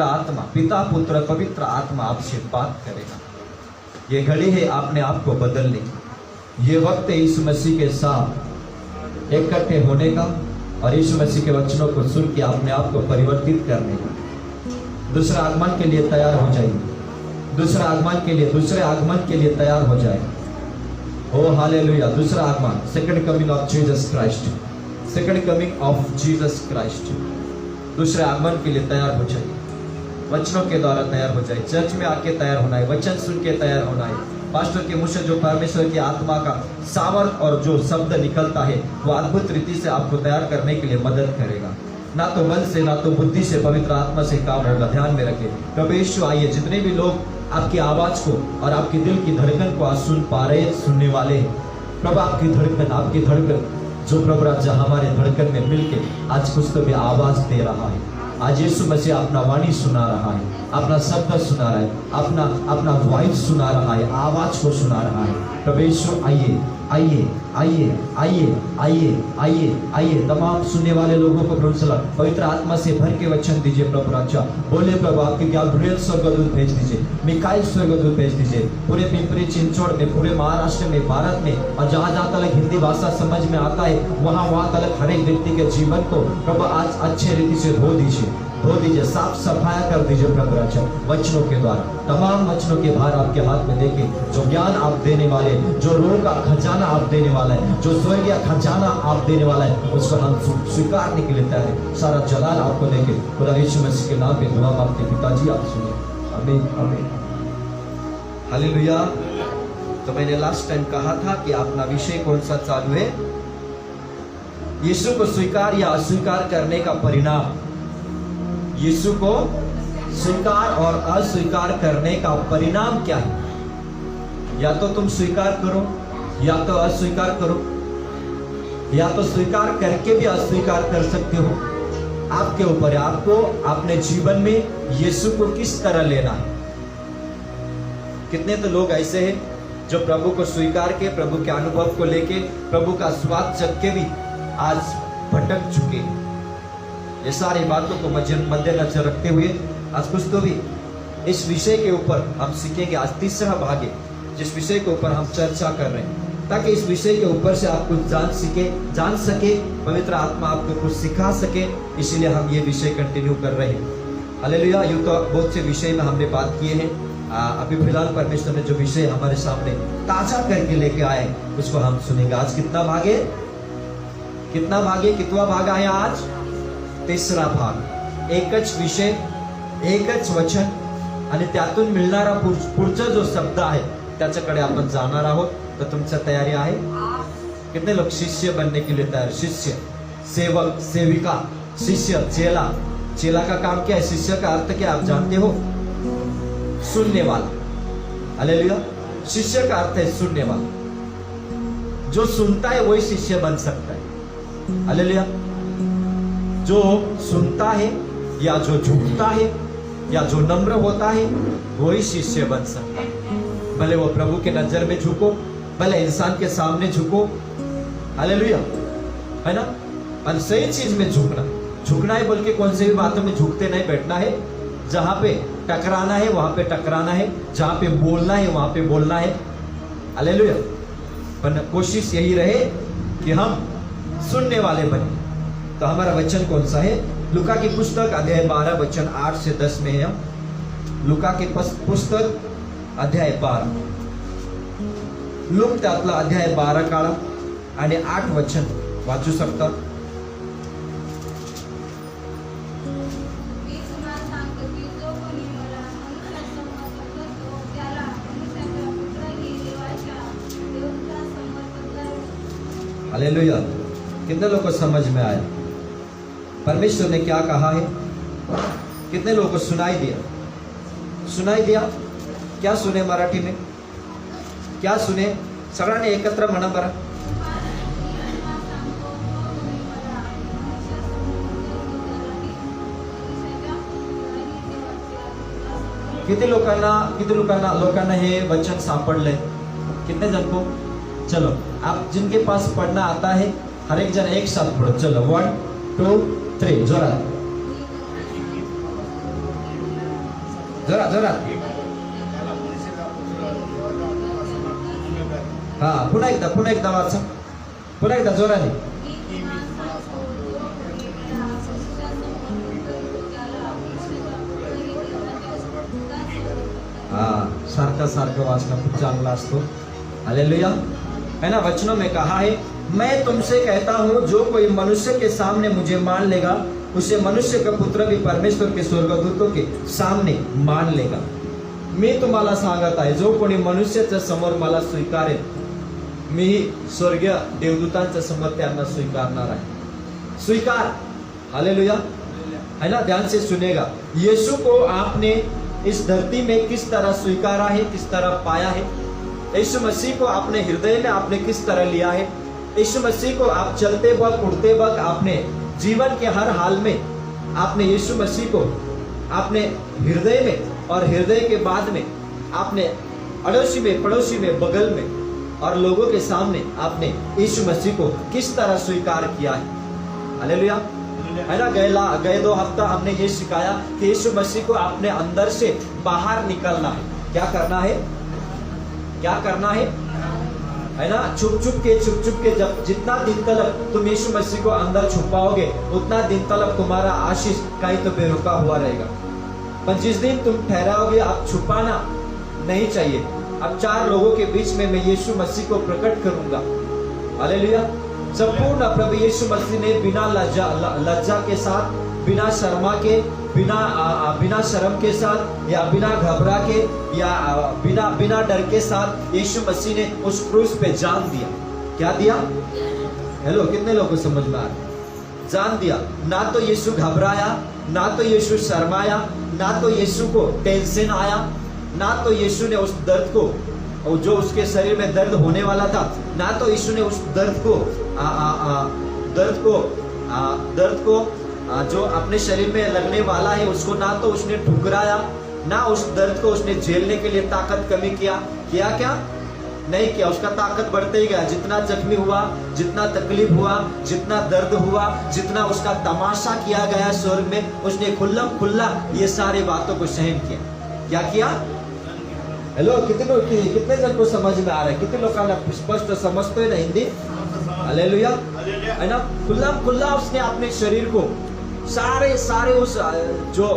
आत्मा, पिता पुत्र पवित्र आत्मा आपसे बात करेगा। ये घड़ी है अपने आप को बदलने की। ये वक्त है यीशु मसीह के साथ इकट्ठे होने का और यीशु मसीह के वचनों को सुन के अपने आप को परिवर्तित करने का। दूसरे आगमन के लिए तैयार हो जाइए। दूसरे आगमन के लिए तैयार हो जाए। ओ हालेलुया। दूसरा आगमन, second coming of Jesus Christ, second coming of Jesus Christ. दूसरे आगमन के लिए तैयार हो जाइए। वचनों के द्वारा तैयार हो जाए। चर्च में आके तैयार होना है, वचन सुन के तैयार होना है। पास्टर के मुंह से जो परमेश्वर की आत्मा का सामर्थ और जो शब्द निकलता है वो अद्भुत रीति से आपको तैयार करने के लिए मदद करेगा। ना तो मन से, ना तो बुद्धि से, पवित्र आत्मा से काम होगा। ध्यान में रखें। प्रभु यीशु आइए। जितने भी लोग आपकी आवाज को और आपके दिल की धड़कन को आज सुन पा रहे, सुनने वाले हैं, प्रभु आपकी धड़कन जो प्रभु राजा हमारे धड़कन में मिलके आज कुछ तो भी आवाज दे रहा है। आज यीशु मसीह अपना वाणी सुना रहा है, अपना शब्द सुना रहा है, अपना वॉइस सुना रहा है, आवाज को सुना रहा है। प्रभु यीशु आइए, आइए, आइए, आइए, आइए, आइए, आइए। तमाम सुनने वाले लोगों को प्रभु सलाम पवित्र आत्मा से भर के वचन दीजिए। प्रभु राजा बोले, प्रभु आपके गैब्रिएल स्वर्गदूत भेज दीजिए, मिकाइल स्वर्गदूत भेज दीजिए। पूरे पिंपरी चिंचवड़ में, पूरे महाराष्ट्र में, भारत में और जहाँ जहाँ तक हिंदी भाषा समझ में आता है वहाँ तक हर एक व्यक्ति के जीवन को प्रभु आज अच्छे रीति से धो दीजिए, साफ सफाया कर दीजिए। प्रभु राजा वचनों के द्वारा तमाम वचनों के भार आपके हाथ में देके जो ज्ञान आप देने वाले, जो रोग का खजाना आप देने वाला है, जो स्वर्गीय खजाना आप देने वाला है, उसको हम स्वीकारने के लिए तैयार है। सारा जलाल आपको देके खुदा यीशु मसीह के नाम पे दुआ मांगते पिताजी आप सुनिए। आमीन, आमीन, हालेलुया। तो मैंने लास्ट टाइम कहा था कि अपना विषय कौन सा चालू है? यीशु को स्वीकार या अस्वीकार करने का परिणाम। यीशु को स्वीकार और अस्वीकार करने का परिणाम क्या है? या तो तुम स्वीकार करो या तो अस्वीकार करो, या तो स्वीकार करके भी अस्वीकार कर सकते हो। आपके ऊपर है, आपको अपने जीवन में यीशु को किस तरह लेना है। कितने तो लोग ऐसे हैं जो प्रभु को स्वीकार के, प्रभु के अनुभव को लेके, प्रभु का स्वाद चख के भी आज भटक चुके हैं। ये सारी बातों को मद्देनजर रखते हुए आज कुछ तो भी इस विषय के ऊपर हम सीखेंगे। आज तीसरा भाग है जिस विषय के ऊपर हम चर्चा कर रहे हैं, ताकि इस विषय के ऊपर से आप कुछ जान सके, पवित्र आत्मा आपको कुछ सिखा सके। इसीलिए हम ये विषय कंटिन्यू कर रहे हैं। हालेलुया। यूँ तो बहुत से विषय में हमने बात किए हैं। अभी फिलहाल परमेश्वर ने जो विषय हमारे सामने ताजा करके लेके आए उसको हम सुनेंगे। आज कितना भाग है? कितना भाग है आज? तिसरा भाग। एकच विषय, एकच वचन आणि त्यातून मिळणारा पुढचा जो शब्द आहे त्याच्याकडे आपण जाणार आहोत। तो तुमची तयारी आहे? कितने लोग शिष्य बनने के लिए तैयार? शिष्य, सेवक, सेविका, शिष्य, चेला। चेला का काम क्या है? शिष्य का अर्थ क्या आप जानते हो? सुनने वाला। हालेलुया। शिष्य का अर्थ है सुनने वाला। जो सुनता है वही शिष्य बन सकता है। हालेलुया। जो सुनता है या जो झुकता है या जो नम्र होता है वही शिष्य बन सकता है। भले वो प्रभु के नजर में झुको, भले इंसान के सामने झुको। हालेलुया, है ना। और सही चीज में झुकना है बोल के कौन सी भी बातों में झुकते नहीं बैठना है। जहां पे टकराना है वहां पे टकराना है, जहां पे बोलना है वहां पे बोलना है। हालेलुया। पर कोशिश यही रहे कि हम सुनने वाले बने। तो हमारा वचन कौन सा है? लूका की पुस्तक अध्याय 12 वचन 8 से 10 में है। लूका की पुस्तक अध्याय 12, लूक त्यातला अध्याय 12 काळा आणि 8 वचन वाचू शकता। हालेलुया। कितने लोगों को समझ में आया परमेश्वर ने क्या कहा है? कितने लोगों को सुनाई दिया? क्या सुने? मराठी में क्या सुने? सगळ्यांनी एकत्र म्हणा बरं। किती लोकांना हे वचन सापडलंय? कितने जन को? चलो, आप जिनके पास पढ़ना आता है हर एक जन एक साथ पढ़ो। चलो 1 2 3 जोरात। जोरात जोरात. हा, पुन्हा एकदा वाचा. पुन्हा एकदा जोराने. हा, सारखं वाचणं खूप चांगला असतो. हालेलुया. है ना, वचनों में कहा है, मैं तुमसे कहता हूं जो कोई मनुष्य के सामने मुझे मान लेगा उसे मनुष्य का पुत्र भी परमेश्वर के स्वर्गदूतों के सामने मान लेगा. मी तुम्हाला सांगत आहे, जो कोणी मनुष्याच्या समोर मला स्वीकारेल मी स्वर्गीय देवदूतांच्या समोर त्यांना स्वीकारणार आहे. स्वीकार. हालेलुया. है ना, ध्यान से सुनेगा. यीशु को आपने इस धरती में किस तरह स्वीकारा है, किस तरह पाया है. यीशु मसीह को अपने हृदय में आपने किस तरह लिया है. यीशु मसीह को आप चलते वक्त उड़ते वक्त आपने जीवन के हर हाल में आपने यीशु मसीह को आपने हृदय में और हृदय के बाद में आपने अड़ोसी में, पड़ोसी में, बगल में और लोगों के सामने आपने यीशु मसीह को किस तरह स्वीकार किया है. हालेलुया. है ना, गए 2 हफ्ता हमने ये सिखाया कि यीशु मसीह को आपने अंदर से बाहर निकलना है. क्या करना है, क्या करना है ना, छुप छुप के जब जितना दिन तक तुम यीशु मसीह को अंदर छुपाओगे उतना दिन तक तुम्हारा आशीष कहीं तो बेरुका हुआ रहेगा. पर जिस दिन तुम ठहराओगे, आप छुपाना नहीं चाहिए. अब 4 लोगों के बीच में मैं यीशु मसीह को प्रकट करूंगा. हालेलुया. संपूर्ण प्रभु यीशु मसीह ने बिना लज्जा के साथ, बिना शर्मा के, बिना शर्म के साथ या बिना घबरा के या बिना डर के साथ यीशु मसीह ने उस क्रूस पे जान दिया. क्या दिया? हेलो, कितने लोगों को समझ में आ रहा है? जान दिया. ना तो यीशु घबराया, ना तो यीशु शर्माया, ना तो यीशु को टेंशन आया, ना तो यीशु ने उस दर्द को, और जो उसके शरीर में दर्द होने वाला था, ना तो यीशु ने उस दर्द को जो अपने शरीर में लगने वाला है उसको ना तो उसने ठुकराया, ना उस दर्द को उसने झेलने के लिए ताकत कमी किया. क्या नहीं किया. उसका ताकत बढ़ते ही गया. जितना जख्मी हुआ, जितना तकलीफ हुआ, जितना दर्द हुआ, जितना उसका तमाशा किया गया स्वर्ग में, उसने खुल्ला ये सारी बातों को सहन किया. क्या किया? हेलो, कितने जन को समझ में आ रहा है? कितने लोगों ने स्पष्ट समझते हैं ना हिंदी? हालेलुया. है ना, खुल्ला उसने अपने शरीर को सारे उस जो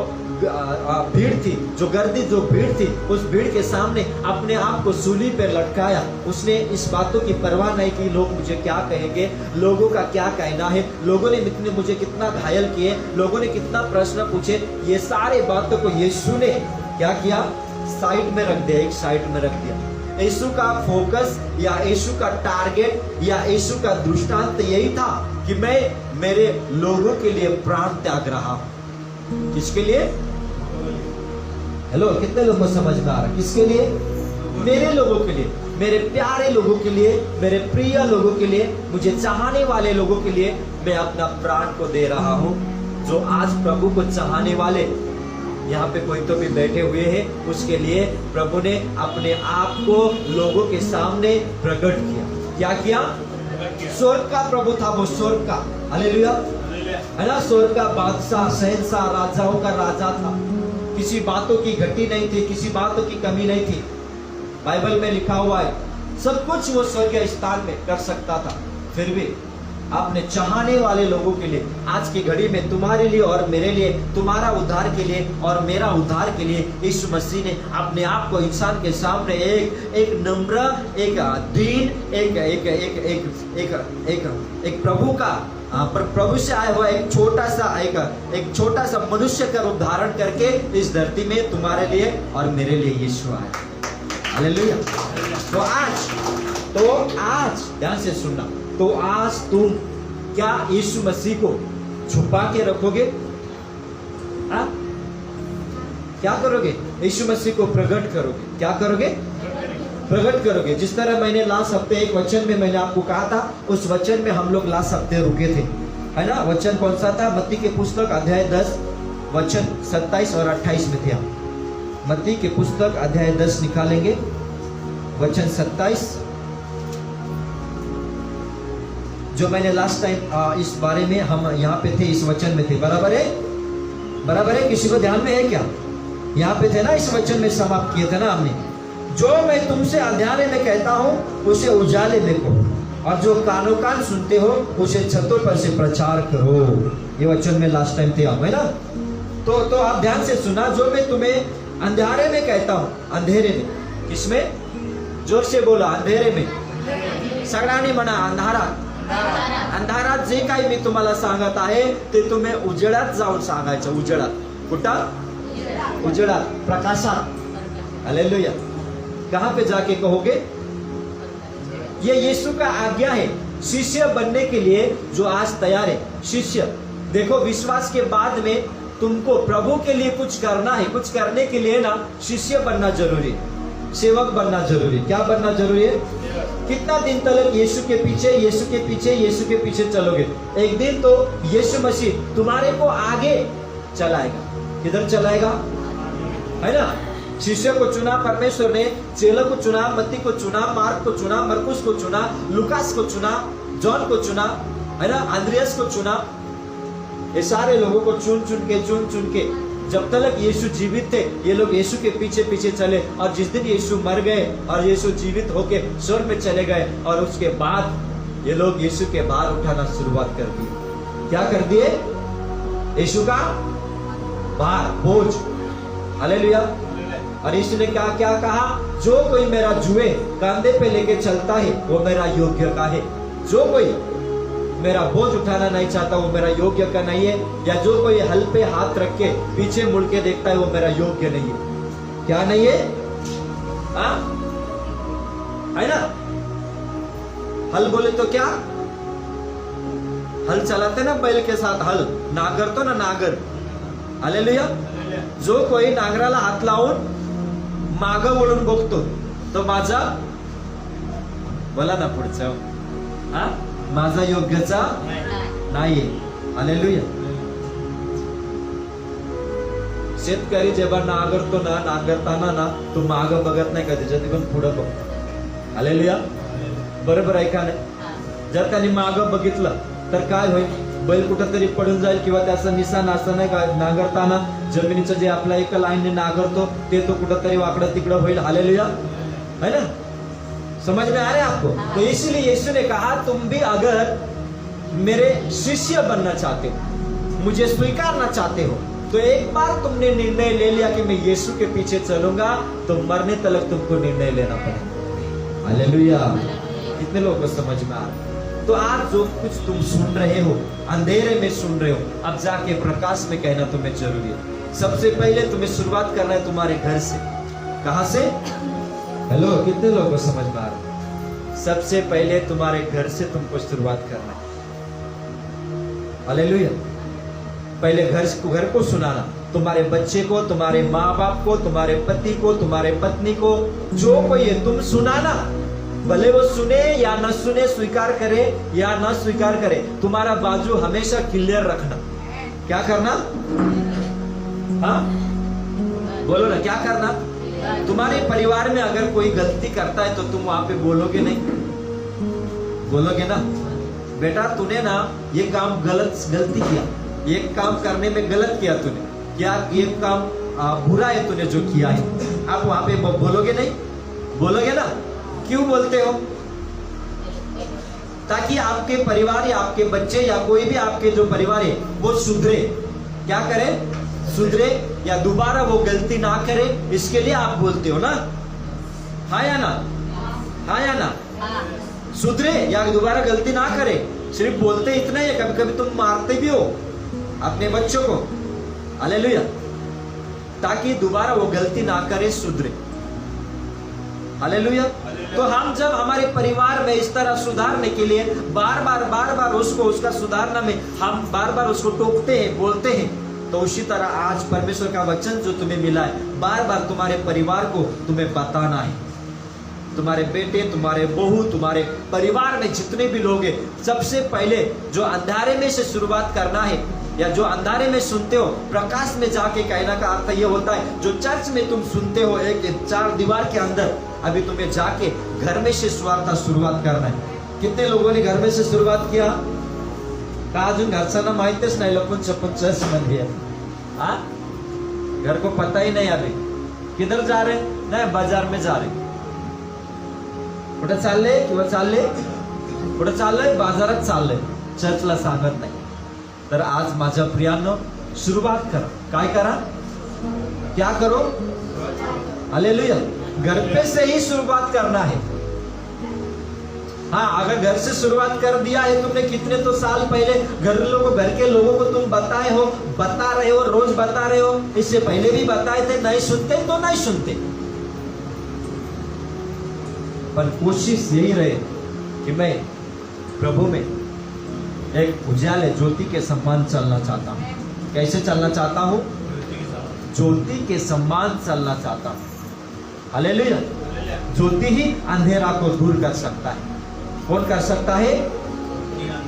भीड़ थी, जो गर्दी, जो भीड़ थी, उस भीड़ के सामने अपने आप को सूली पर लटकाया. उसने इस बातों की परवाह नहीं की, लोग मुझे क्या कहेंगे, लोगों का क्या कहना है, लोगों ने मुझे कितना घायल किए, लोगों ने कितना प्रश्न पूछे. ये सारे बातों को यीशु ने क्या किया? साइड में रख दिया, एक साइड में रख दिया. यीशु का फोकस या यीशु का टारगेट या यीशु का दृष्टांत यही था कि मैं मेरे लोगों के लिए प्राण त्याग रहा हूं. किसके लिए? हेलो, कितने लोगों को समझ में आ रहा है? किसके लिए? मेरे लोगों के लिए, मेरे प्यारे लोगों के लिए, मेरे प्रिय लोगों के लिए, मुझे चाहने वाले लोगों के लिए मैं अपना प्राण को दे रहा हूं. जो आज प्रभु को चाहने वाले यहाँ पे कोई तो भी बैठे हुए हैं, उसके लिए प्रभु ने अपने आप को लोगों के सामने प्रकट किया. क्या किया? स्वर्ग का प्रभु था वो, स्वर्ग का. हालेलुया. है ना, स्वर्ग का बादशाह, शहंशाह, राजाओं का राजा था. किसी बातों की घटी नहीं थी, किसी बातों की कमी नहीं थी. बाइबल में लिखा हुआ है सब कुछ वो स्वर्गीय स्थान में कर सकता था. फिर भी अपने चाहने वाले लोगों के लिए आज की घड़ी में, तुम्हारे लिए और मेरे लिए, तुम्हारा उद्धार के लिए और मेरा उद्धार के लिए यीशु मसीह ने अपने आप को इंसान के सामने एक नम्र, एक दीन, एक प्रभु का प्रभु से आया हुआ एक छोटा सा मनुष्य का रूप धारण करके इस धरती में तुम्हारे लिए और मेरे लिए यीशु आया. हालेलुया. तो आज ध्यान से सुनना. तो आज तुम क्या यीशु मसीह को छुपा के रखोगे? क्या करोगे? यीशु मसीह को प्रकट करोगे. क्या करोगे? प्रकट करोगे. जिस तरह मैंने लास्ट हफ्ते एक वचन में मैंने आपको कहा था, उस वचन में हम लोग लास्ट हफ्ते रुके थे. है ना, वचन कौन सा था? मत्ती के पुस्तक अध्याय 10 वचन 27 और 28 में थे. हम मत्ती के पुस्तक अध्याय 10 निकालेंगे, वचन 27. जो मैंने लास्ट टाइम इस बारे में हम यहाँ पे थे, इस वचन में थे. बराबर है? किसी को ध्यान में है क्या? यहाँ पे थे ना, इस वचन में समाप्त किए थे ना हमने, जो मैं तुमसे अंधेरे में कहता हूँ उसे उजाले में कहो, और जो कानों कान सुनते हो उसे छतों पर से प्रचार करो। ये वचन में लास्ट टाइम थे हम, है ना। तो आप ध्यान से सुना, जो मैं तुम्हें अंधेरे में कहता हूँ, अंधेरे में, किसमें? जोर से बोला, अंधेरे में। सगळ्यांनी म्हणा अंधारा, अंधारात जे काही मी तुम्हाला सांगत आहे ते तुम्ही उजेडात जाऊन सांगायचं। उजेडात, कुठं? उजेडात, प्रकाशात। हालेलुया। कहां पे जाके कहोगे? ये यीशु का आज्ञा है शिष्य बनने के लिए जो आज तैयार है। शिष्य, देखो विश्वास के बाद में तुमको प्रभु के लिए कुछ करना है, कुछ करने के लिए ना शिष्य बनना जरूरी है, सेवक बनना जरूरी। क्या बनना जरूरी है? कितना दिन तक यीशु के पीछे, यीशु के पीछे, यीशु के पीछे चलोगे? एक दिन तो यीशु मसीह तुम्हारे को आगे चलाएगा। किधर चलाएगा? है ना। शिष्य को चुना परमेश्वर ने, चेलों को चुना, मत्ती को चुना, मार्क को चुना, मरकुस को चुना, लुकास को चुना, जॉन को चुना, है ना, अंद्रियास को चुना। ये सारे लोगों को चुन चुन के जब तक यीशु जीवित थे ये लोग यीशु के पीछे पीछे चले, और जिस दिन यीशु मर गए और यीशु जीवित होके स्वर्ग में चले गए, और उसके बाद ये लोग यीशु के भार उठाना शुरुआत कर दी। क्या कर दिए? यीशु का भार, बोझ। हालेलुया। और यीशु ने क्या क्या कहा? जो कोई मेरा जुए कंधे पे लेके चलता है वो मेरा योग्य का है। जो कोई मेरा बोझ उठाना नहीं चाहता वो मेरा योग्य का नहीं है, या जो कोई हल पे हाथ रख के पीछे मुड़ के देखता है वो मेरा योग्य नहीं है। क्या नहीं है? हाँ, है ना। हल बोले तो क्या? हल चलाते ना बैल के साथ, हल नागर तो ना, नागर। हालेलुया। जो कोई नांगराला हात लावून माग वळून बघतो तो माझा, बोला ना पुढचं, हा, माझा योग्यचा नाहीये। हालेलुया। शेतकरी जेव्हा नांगरतो ना, नांगरताना ना तो माग बघत नाही का, त्याच्यात पण पुढे बघतो। हालेलुया। बरोबर आहे का नाही? जर त्यांनी माग बघितलं तर काय होईल? बैल कुठेतरी पडून जाईल, किंवा त्याचं निशाण असं नाही का, नांगरताना जमिनीचं जे आपला एका लाईनने नांगरतो ते तो कुठेतरी वाकडं तिकडं होईल। हालेलुया, है ना। समझ में आ रहा है आपको? तो इसलिए यीशु ने कहा तुम भी अगर मेरे शिष्य बनना चाहते हो, मुझे स्वीकारना चाहते हो, तो एक बार तुमने निर्णय ले लिया कि मैं यीशु के पीछे चलूंगा, तो मरने तक तुमको निर्णय लेना पड़ेगा। हालेलुया। कितने लोगों को समझ में आ रहा है? तो आज जो कुछ तुम सुन रहे हो, अंधेरे में सुन रहे हो, अब जाके प्रकाश में कहना तुम्हें जरूरी है। सबसे पहले तुम्हें शुरुआत करना है तुम्हारे घर से। कहां से? हेलो, कितने लोगों को समझ में आ रहा है? सबसे पहले तुम्हारे घर से तुमको शुरुआत करना है। हालेलुया। पहले घर को सुनाना, तुम्हारे बच्चे को, तुम्हारे माँ बाप को, तुम्हारे पति को, तुम्हारे पत्नी को, जो कोई है तुम सुनाना। भले वो सुने या न सुने, स्वीकार करे या न स्वीकार करे, तुम्हारा बाजू हमेशा क्लियर रखना। क्या करना? हाँ, बोलो ना, क्या करना? तुम्हारे परिवार में अगर कोई गलती करता है तो तुम वहां पे बोलोगे नहीं? बोलोगे ना, बेटा तूने ना ये काम गलती किया, ये काम करने में गलत किया तूने, क्या ये काम बुरा है तूने जो किया है। आप वहां पे बोलोगे नहीं? बोलोगे ना। क्यों बोलते हो? ताकि आपके परिवार या आपके बच्चे या कोई भी आपके जो परिवार है वो सुधरे। क्या करे? सुधरे, या दोबारा वो गलती ना करे, इसके लिए आप बोलते हो ना। हाँ या ना? हाँ या ना? सुधरे या दोबारा गलती ना करे। सिर्फ बोलते इतना ही है, कभी कभी तुम मारते भी हो अपने बच्चों को। हालेलुया। ताकि दोबारा वो गलती ना करे, सुधरे। हालेलुया। तो हम जब हमारे परिवार में इस तरह सुधारने के लिए बार बार उसको उसका सुधारना में हम बार बार उसको टोकते हैं, बोलते हैं, तो उसी तरह आज परमेश्वर का वचन जो तुम्हें मिला है बार बार तुम्हारे परिवार को तुम्हें बताना है। तुम्हारे बेटे, तुम्हारे बहू, तुम्हारे परिवार में जितने भी लोग हैं, सबसे पहले जो अंधारे में से शुरुआत करना है, या जो अंधारे में सुनते हो प्रकाश में जाके कहना का अर्थ ये होता है, जो चर्च में तुम सुनते हो एक चार दीवार के अंदर, अभी तुम्हें जाके घर में से स्वार्थ शुरुआत करना है। कितने लोगों ने घर में से शुरुआत किया? का अजून घरच्यांना माहितीच नाही, लपून छपून चर्च मध्ये घर को पता ही नहीं अभी किधर जा रहे, नाही बाजार में जा रहे. कुठं चालले किंवा चालले, कुठं चाललंय, बाजारात चाललंय, चर्चला सांगत नाही. तर आज माझ्या प्रियांनो सुरुवात करा. काय करा, क्या करो, हालेलुया. घर पे से ही शुरुआत करना है. हाँ, अगर घर से शुरुआत कर दिया है तुमने, कितने तो साल पहले घर के लोगों को तुम बता रहे हो, रोज बता रहे हो, इससे पहले भी बताए थे, नहीं सुनते तो नहीं सुनते. पर कोशिश यही रहे कि मैं प्रभु में एक उजाले ज्योति के समान चलना चाहता हूं. कैसे चलना चाहता हूं, ज्योति के समान चलना चाहता हूं. हालेलुया. ज्योति ही अंधेरा को दूर कर सकता है. कौन कर सकता है,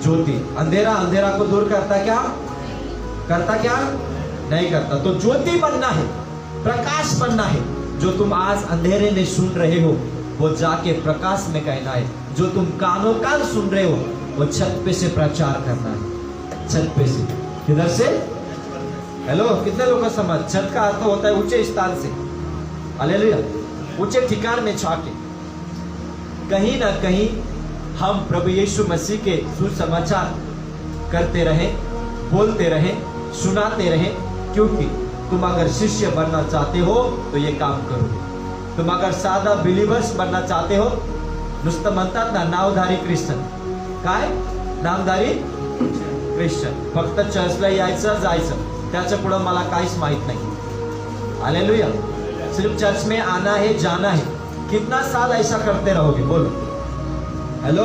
ज्योति. अंधेरा को दूर करता क्या, नहीं करता. तो ज्योति बनना है, प्रकाश बनना है. जो तुम आज अंधेरे में सुन रहे हो वो जाके प्रकाश में कहना है. जो तुम कानों कान सुन रहे हो वो छत पे से प्रचार करना है. छत पे से, किधर से, हेलो, कितने लोगों को समझ. छत का अर्थ होता है ऊंचे स्थान से. हालेलुया. ऊंचे ठिकान में छाके कहीं ना कहीं हम प्रभु यीशु मसीह के सुसमाचार करते रहे, बोलते रहे, सुनाते रहे. क्योंकि तुम अगर शिष्य बनना चाहते हो तो ये काम करोगे. तुम अगर साधा बिलीवर्स बनना चाहते हो, नुसतं म्हणतात ना नावधारी ख्रिश्चन. काय, नामधारी ख्रिश्चन. फक्त चर्चला यायचं जायचं, त्याच्या पुढे मला काहीच माहित नाही. हालेलुया. सिर्फ चर्च में आना है, जाना है. कितना साल ऐसा करते रहोगे, बोलो. हेलो,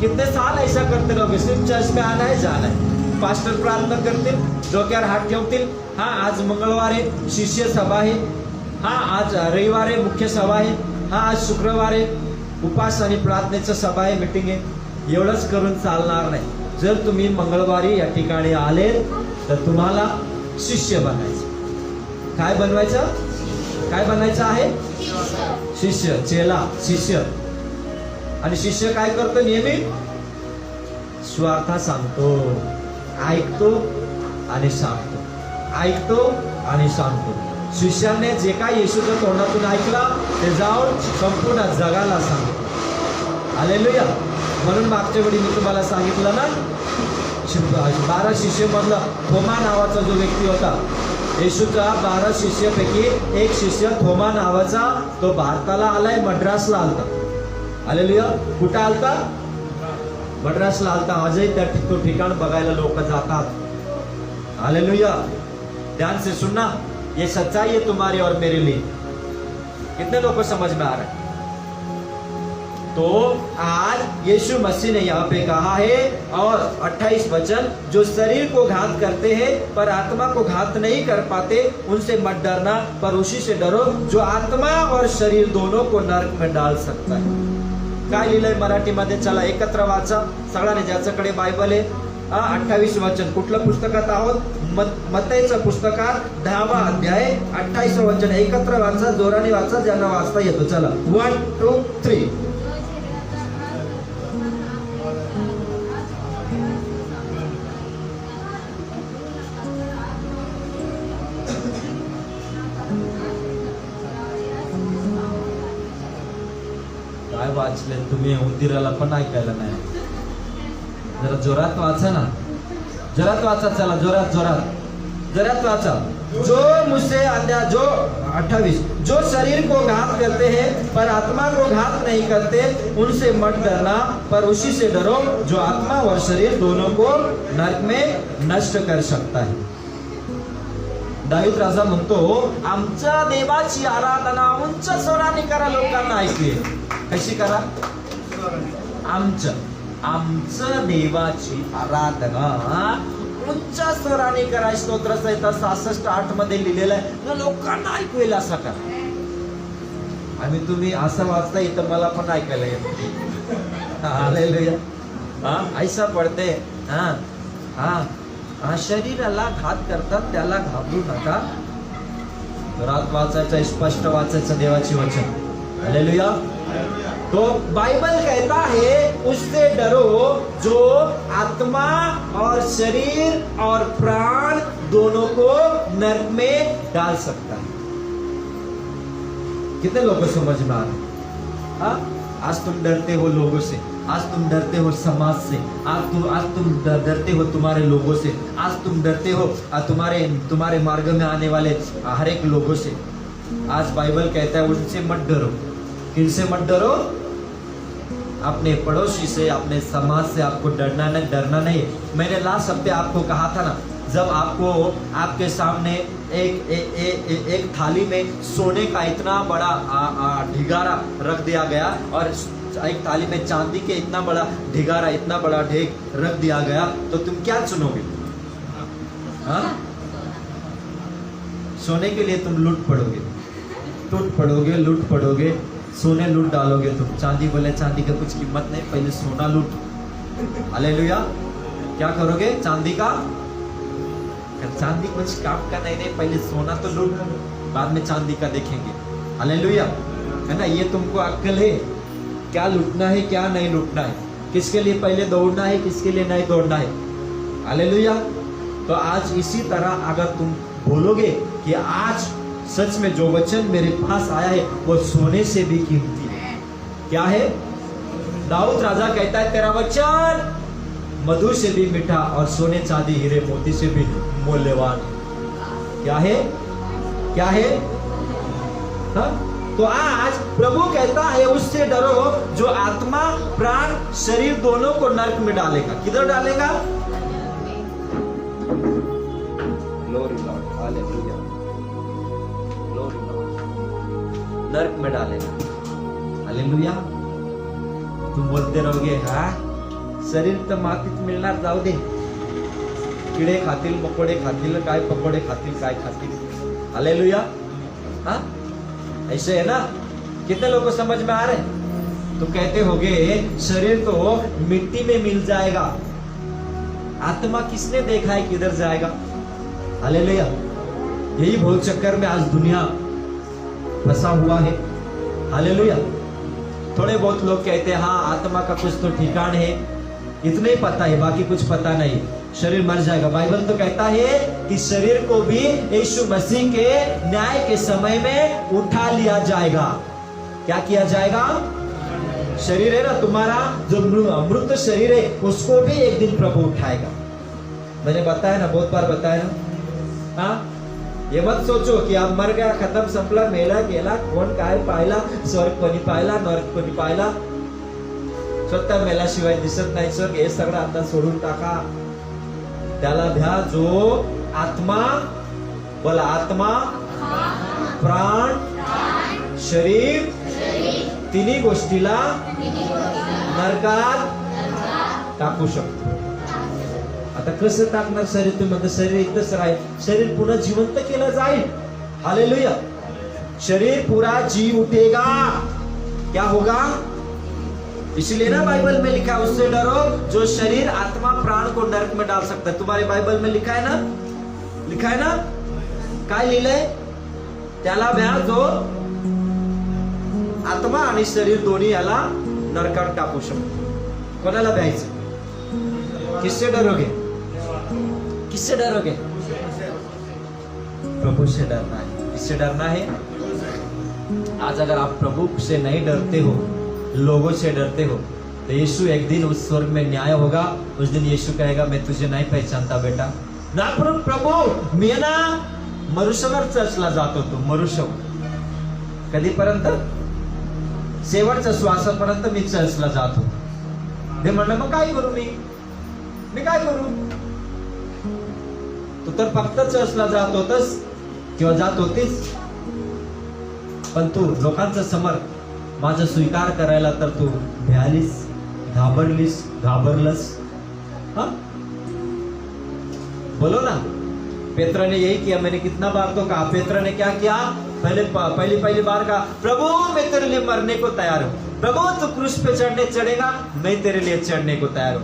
कितने साल ऐसा करते रहोगे. सिर्फ चर्च में आना है, जाना है. पास्टर प्रार्थना करतील, डोक्यावर हात ठेवतील. हाँ, आज मंगळवार आहे, शिष्य सभा आहे. हाँ, आज रविवार आहे, मुख्य सभा आहे. हाँ, आज शुक्रवार आहे, उपास आणि प्रार्थनेचं सभा आहे, मीटिंग आहे. एवढंच करून चालणार नाही. जर तुम्ही मंगळवारी या ठिकाणी आले तर तुम्हाला शिष्य बनायचं. काय बनवायचं, काय बनायचं आहे, शिष्य. चेला, शिष्य. आणि शिष्य काय करतो, नेहमी स्वार्थ सांगतो, ऐकतो आणि सांगतो, ऐकतो आणि सांगतो. शिष्याने जे काय येशूच्या तोंडातून ऐकलं ते जाऊन संपूर्ण जगाला सांगतो. हालेलुया. म्हणून मागच्या वेळी मी तुम्हाला सांगितलं ना, 12 शिष्यमधला थोमा नावाचा जो व्यक्ती होता, येशूच्या 12 शिष्यापैकी एक शिष्य थोमा नावाचा, तो भारताला आलाय, मद्रासला आलता. हालेलुया. कुठं आलता, मद्रासला आलता. आजही त्या तो ठिकाण बघायला लोक जातात. हालेलुया. ध्यान से सुनना, ये सच्चाई है तुम्हारी और मेरे लिए. कितने लोग को समझ में आ रहा है. तो आज यीशु मसीह ने यहाँ पे कहा है, और 28 वचन, जो शरीर को घात करते हैं पर आत्मा को घात नहीं कर पाते उनसे मत डरना, पर उसी से डरो जो आत्मा और शरीर दोनों को नरक में डाल सकता है. काय लिहिलंय मराठीमध्ये, चला एकत्र वाचा सगळ्यांनी, ज्याच्याकडे बायबल आहे. 28 वचन. कुठलं पुस्तकात आहोत, मत्तईचं पुस्तकात 10वा अध्याय 28 वचन. एकत्र वाचा, जोराने वाचा, ज्यांना वाचता येतो. चला, 1 2 3. काय वाचले तुम्ही, उंदीराला पण ऐकायला नाही. जरा जोरात वाचा ना, जोरात वाचा. चला, जोरात वाचा. जो मुझसे जो 28, जो शरीर को घात करते हैं पर आत्मा को घात नहीं करते उनसे मत डरना, पर उसी से डरो जो आत्मा और शरीर दोनों को नरक में नष्ट कर सकता है. दावीद राजा म्हणतो, आमच्या देवाची आराधना उंच स्वराने करा. लोकांना ऐकली, कशी करा, आमचं देवाची आराधना उच्च स्वराने करा. स्तोत्र संहिता 66:8 मध्ये लिहिलेलं आहे, लोकांना ऐकू येईल असं करा. आणि तुम्ही असं वाचता इथं मला पण ऐकायला येत. हालेलुया. ऐसा पडते. शरीराला घात करतात त्याला घाबरू नका. रात वाचायचं, स्पष्ट वाचायचं देवाची वचन. हालेलुया. तो बाइबल कहता है उससे डरो जो आत्मा और शरीर और प्राण दोनों को नरक में डाल सकता है। कितने लोगों को समझ में आ रहा है? आज तुम डरते हो लोगों से, आज तुम डरते हो समाज से, आज तुम डरते हो तुम्हारे लोगों से, आज तुम डरते हो तुम्हारे मार्ग में आने वाले हर एक लोगों से। आज बाइबल कहता है उनसे मत डरो। किनसे मत डरो? अपने पड़ोसी से, अपने समाज से आपको डरना नहीं। मैंने लास्ट हफ्ते आपको कहा था ना, जब आपको आपके सामने एक थाली में सोने का इतना बड़ा ढिगारा रख दिया गया और एक थाली में चांदी के इतना बड़ा ढिगारा, इतना बड़ा ढेक रख दिया गया, तो तुम क्या चुनोगे? हाँ, सोने के लिए तुम लूट पड़ोगे, सोने लूट डालोगे तुम। चांदी बोले चांदी का कुछ कीमत नहीं, पहले सोना लूट। हालेलुया। क्या करोगे? चांदी कुछ काम का नहीं, पहले सोना तो लूट, बाद में चांदी का देखेंगे। हालेलुया, है ना? ये तुमको अक्ल है क्या लूटना है, क्या नहीं लूटना है, किसके लिए पहले दौड़ना है, किसके लिए नहीं दौड़ना है। हालेलुया। तो आज इसी तरह अगर तुम बोलोगे कि आज सच में जो वचन मेरे पास आया है वो सोने से भी कीमती है। क्या है? दाऊद राजा कहता है तेरा वचन मधु से भी मीठा और सोने चांदी हीरे मोती से भी मूल्यवान है। क्या है? हाँ? तो आज प्रभु कहता है उससे डरो जो आत्मा प्राण शरीर दोनों को नरक में डालेगा। किधर डालेगा? Glory Lord, hallelujah, glory Lord, नरक में डालेगा। हालेलुया। तुम बोलते रहोगे हाँ शरीर तर मातीत मिळणार, जाऊ दे, किडे खातील, मकोडे खातील, काय पकोडे खातील, काय खातील। हालेलुया। हाँ, ऐसे है ना? कितने लोगों को समझ में आ रहे? तुम कहते होगे शरीर तो मिट्टी में मिल जाएगा, आत्मा किसने देखा है किधर जाएगा? हालेलुया। यही भूल चक्कर में आज दुनिया फंसा हुआ है। हालेलुया। थोड़े बहुत लोग कहते हैं हाँ आत्मा का कुछ तो ठिकान है, इतना ही पता है, बाकी कुछ पता नहीं, शरीर मर जाएगा। बाइबल तो कहता है कि शरीर को भी यीशु मसीह के न्याय के समय में उठा लिया जाएगा। क्या किया जाएगा? शरीर है ना तुम्हारा, जो मृत शरीर है उसको भी एक दिन प्रभु उठाएगा। मैंने बताया ना, बहुत बार बताया ना। हाँ, ये मत सोचो कि आप मर गया, खत्म, संपला, मेला गेला, कोण काय पाहिला, स्वर्ग कोणी पाहिला, नरक कोणी पाहिला, स्वतः मेल्याशिवाय दिसत नाही स्वर्ग, हे सगळं आता सोडून टाका। त्याला भ्या जो आत्मा, बोला आत्मा, प्राण, शरीर, तिन्ही गोष्टीला नरकात टाकू शकतो। आता कसं टाकणार? शरीर तुम्ही म्हणता शरीर इथंच राहील, शरीर पुन्हा जिवंत केलं जाईल। हालेलुया। शरीर पूरा जी उठेगा। क्या होगा? इसलिए ना बाइबल में लिखा है उससे डरो जो शरीर आत्मा प्राण को नरक में डाल सकता है। तुम्हारे बाइबल में लिखा है ना? लिखा है ना? काय लिहिलंय? त्याला भ्या जो आत्मा आणि शरीर दोन्ही याला नरकात टाकू शकतो। कोणाला भ्यायचं? किससे डरोगे? किससे डरोगे? प्रभु से डरना है। किससे डरना है? आज अगर आप प्रभु से नहीं डरते हो, लोगों से डरते हो, तो यीशु एक दिन उस स्वर्ग में न्याय होगा। उस दिन यीशु कहेगा मैं तुझे नहीं पहचानता बेटा। ना प्रभु मी ना मरुष्यवर चर्चला जात होतो, मरुष्यवर कधीपर्यंत? शेवटच्या श्वासापर्यंत मी चर्चला जात होतो। ते म्हणलं मग काय करू? मी काय करू? तू तर फक्त चर्चला जात होतस किंवा जात होतीस, पण तू लोकांच्या समोर माझा स्वीकार करायला तर तू भ्यालीस, घाबरलस। हाँ, बोलो ना। पेत्र ने यही किया। मैंने कितना बार तो कहा, पेत्र ने क्या किया? पहली बार कहा प्रभु मैं तेरे लिए मरने को तैयार हूं, प्रभु तू क्रूस पे चढ़ेगा, मैं तेरे लिए चढ़ने को तैयार हूं।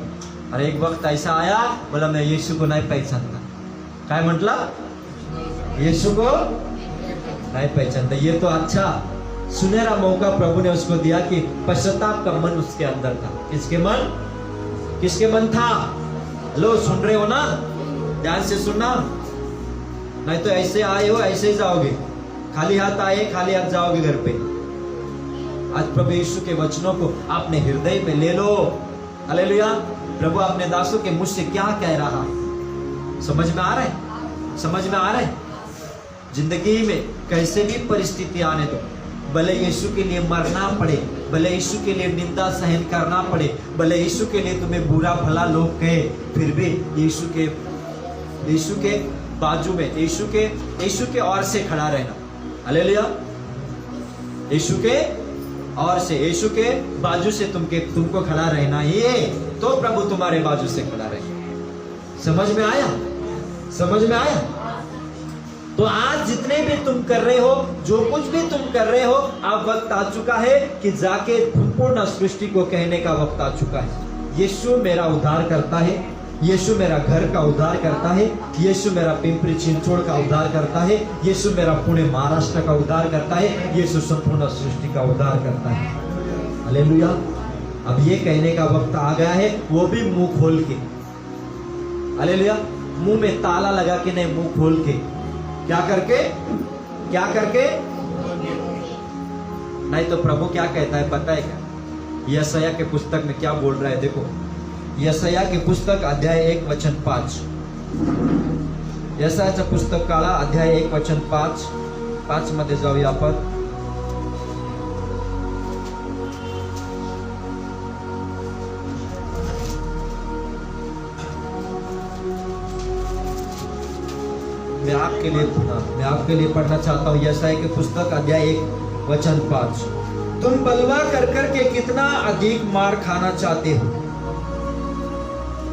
और एक वक्त ऐसा आया, बोला मैं यीशु को नहीं पहचानता। काय म्हटला? यीशु को नहीं पहचानता। ये तो अच्छा सुनहरा मौका प्रभु ने उसको दिया कि पश्चाताप का मन उसके अंदर था। किसके मन था? लो, सुन रहे हो ना? ध्यान से सुनना, नहीं तो ऐसे आए हो ऐसे ही जाओगे, खाली हाथ आए खाली हाथ जाओगे घर पे। आज प्रभु यीशु के वचनों को अपने हृदय में ले लो। हालेलुया। प्रभु अपने दासों के मुझसे क्या कह रहा है? समझ में आ रहा है? समझ में आ रहा है? जिंदगी में कैसे भी परिस्थिति आने दो, भले यीशु के लिए मरना पड़े, भले यीशु के लिए निंदा सहन करना पड़े, भले यीशु के लिए तुम्हें बुरा भला लोग कहे, फिर भी यीशु के बाजू में, यीशु के ओर से खड़ा रहना। हालेलुया। यीशु के ओर से, यीशु के बाजू से तुमको खड़ा रहना, ये तो प्रभु तुम्हारे बाजू से खड़ा रहे। समझ में आया? समझ में आया? तो आज जितने भी तुम कर रहे हो, जो कुछ भी तुम कर रहे हो, अब वक्त आ चुका है कि जाके संपूर्ण सृष्टि को कहने का वक्त आ चुका है, यीशु मेरा उद्धार करता है, यीशु मेरा घर का उद्धार करता है, यीशु मेरा पिंपरी चिंचोड़ का उद्धार करता है, यीशु मेरा पुणे महाराष्ट्र का उद्धार करता है, यीशु संपूर्ण सृष्टि का उद्धार करता है। हालेलुया। अब ये कहने का वक्त आ गया है, वो भी मुंह खोल के। हालेलुया। मुंह में ताला लगा के नहीं, मुंह खोल के। क्या करके? नहीं तो प्रभु क्या कहता है पता है क्या? यशायाह के पुस्तक में क्या बोल रहा है? देखो, यशायाह की पुस्तक अध्याय 1 वचन 5। यशायाह पुस्तक काला अध्याय 1 वचन 5 मध्ये जाऊया आपण। मैं आपके लिए पढ़ना चाहता हूँ। यशायाह की पुस्तक अध्याय 1 वचन 5। तुम बलवा कर के कितना अधिक मार खाना चाहते हो?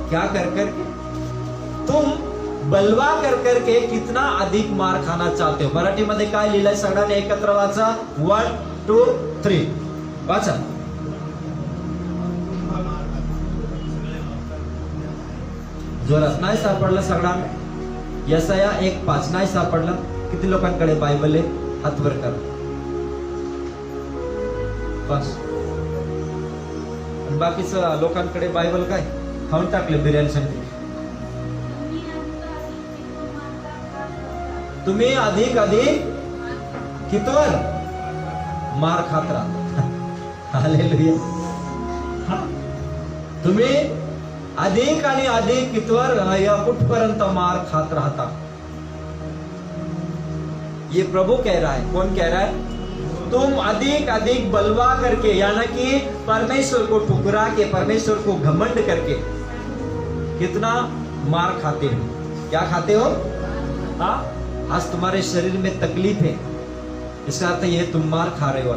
क्या कर के? तुम बलवा कर के कितना अधिक मार खाना चाहते हो? मराठी मध्ये काय लिहिलंय? सगळ्यांनी एकत्र वाचा। 1 2 3 वाचा। जोरात नाही सापडलं सगळ्यांना? यशायाह 1:5 नाही सापडलं? किती लोकांकडे बायबल आहे? हात वर करा बस। आणि बाकीचं लोकांकडे बायबल काय खाऊन टाकले बिर्याणीसाठी। तुम्ही अधिक कितवर मार खात राहता। हालेलुया। तुम्ही अधिक आणि अधिक कितवर या कुठपर्यंत मार खात राहता। ये प्रभु कह रहा है। कौन कह रहा है? तुम अधिक बलवा करके, यानी कि परमेश्वर को ठुकरा के, परमेश्वर को घमंड करके कितना मार खाते हो। क्या खाते हो? हाँ, आज तुम्हारे शरीर में तकलीफ है, इसका अर्थ ये तुम मार खा रहे हो।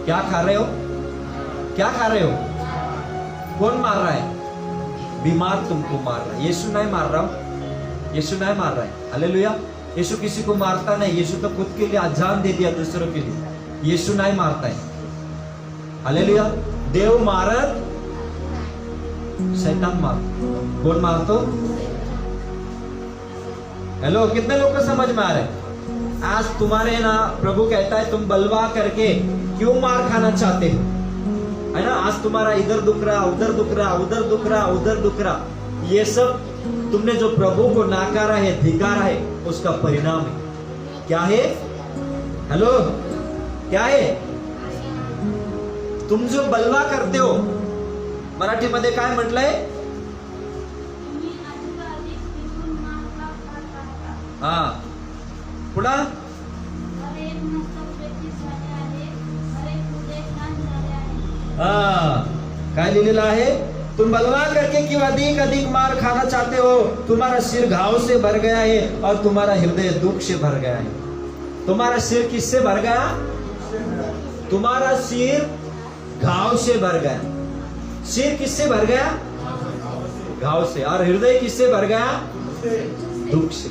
क्या खा रहे हो? क्या खा रहे हो? कौन मार रहा है? बीमार तुमको मार रहा है। यीशु नहीं मार रहा, यीशु नहीं मार रहा है। हालेलुया। यीशु किसी को मारता नहीं। यीशु तो खुद के लिए जान दे दिया दूसरों के लिए। यीशु नहीं मारता है। हालेलुया। देव मारत, शैतान मार। कौन मारतो? हेलो, कितने लोग को समझ में आ रहा है? आज तुम्हारे ना प्रभु कहता है तुम बलवा करके क्यों मार खाना चाहते हो, है ना? आज तुम्हारा इधर दुख रहा, उधर दुख रहा, उधर दुख रहा, उधर दुख रहा। ये सब तुमने जो प्रभु को नाकारा है, धिकारा है, उसका परिणाम है। क्या है? हेलो, क्या है? तुम जो बलवा करते हो, मराठी मध्ये काय म्हटलंय? हा, पुढा काय लिहिलेलं आहे? तुम बलवा करके क्यों अधिक मार खाना चाहते हो? तुम्हारा सिर घाव से भर गया है और तुम्हारा हृदय दुख से भर गया है। तुम्हारा सिर किससे भर गया? तुम्हारा सिर घाव से भर गया। सिर किससे भर गया? घाव से। और हृदय किससे भर गया? दुख से।